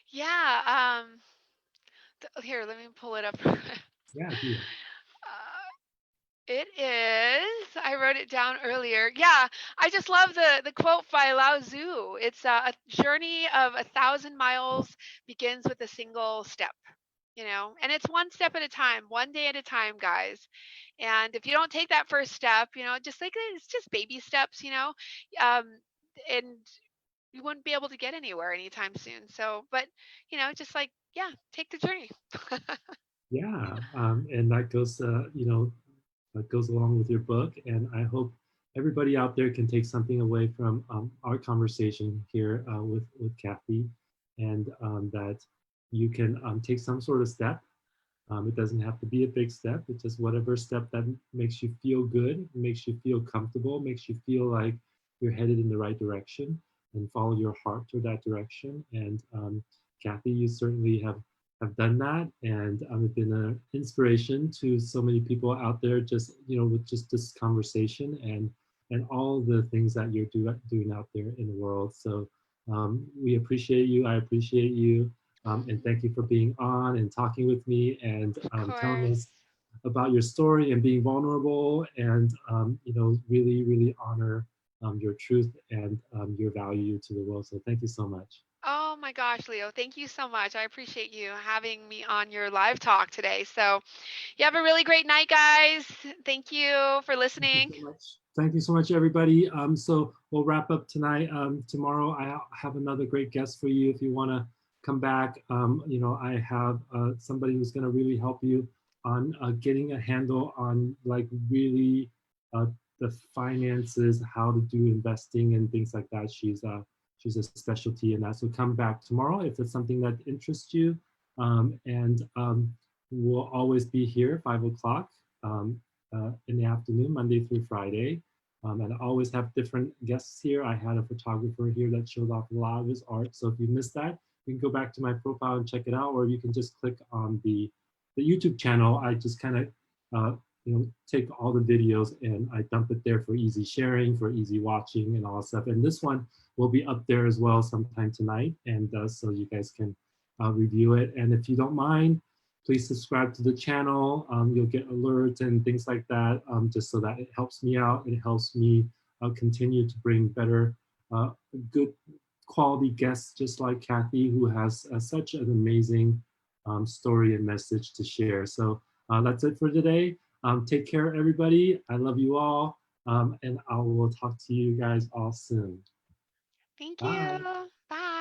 Yeah. Here, let me pull it up. Yeah, do that. It is. I wrote it down earlier. Yeah, I just love the quote by Lao Tzu. It's a journey of 1,000 miles begins with a single step. And it's one step at a time, one day at a time, guys. And if you don't take that first step, just like it's just baby steps, um, and you wouldn't be able to get anywhere anytime soon. So, but just like yeah, take the journey. Yeah, and that goes, that goes along with your book. And I hope everybody out there can take something away from our conversation here with Cathy, and that you can take some sort of step. It doesn't have to be a big step. It's just whatever step that makes you feel good, makes you feel comfortable, makes you feel like you're headed in the right direction, and follow your heart toward that direction. And Cathy, you certainly have done that, and it's been an inspiration to so many people out there. Just with just this conversation and all the things that you're doing out there in the world. So we appreciate you. I appreciate you. And thank you for being on and talking with me and Of telling course. us about your story and being vulnerable and really really honor your truth and your value to the world. So thank you so much. Oh my gosh, Leo, thank you so much. I appreciate you having me on your live talk today. So, you have a really great night, guys. Thank you for Thank you listening. so much. Thank you so much, everybody. So we'll wrap up tonight. Tomorrow, I have another great guest for you. If you want to come back, I have somebody who's going to really help you on getting a handle on like really uh, the finances, how to do investing and things like that. She's a specialty in that. So come back tomorrow if it's something that interests you. And we'll always be here 5 o'clock. In the afternoon, Monday through Friday. And I always have different guests here. I had a photographer here that showed off a lot of his art. So if you missed that, you can go back to my profile and check it out, or you can just click on the YouTube channel. I just kind of take all the videos and I dump it there for easy sharing, for easy watching, and all that stuff. And this one will be up there as well sometime tonight, and so you guys can review it. And if you don't mind, please subscribe to the channel. You'll get alerts and things like that, just so that it helps me out. It helps me continue to bring better, good quality guests, just like Cathy, who has such an amazing story and message to share. So that's it for today. Take care, everybody. I love you all. And I will talk to you guys all soon. Thank Bye. you. Bye.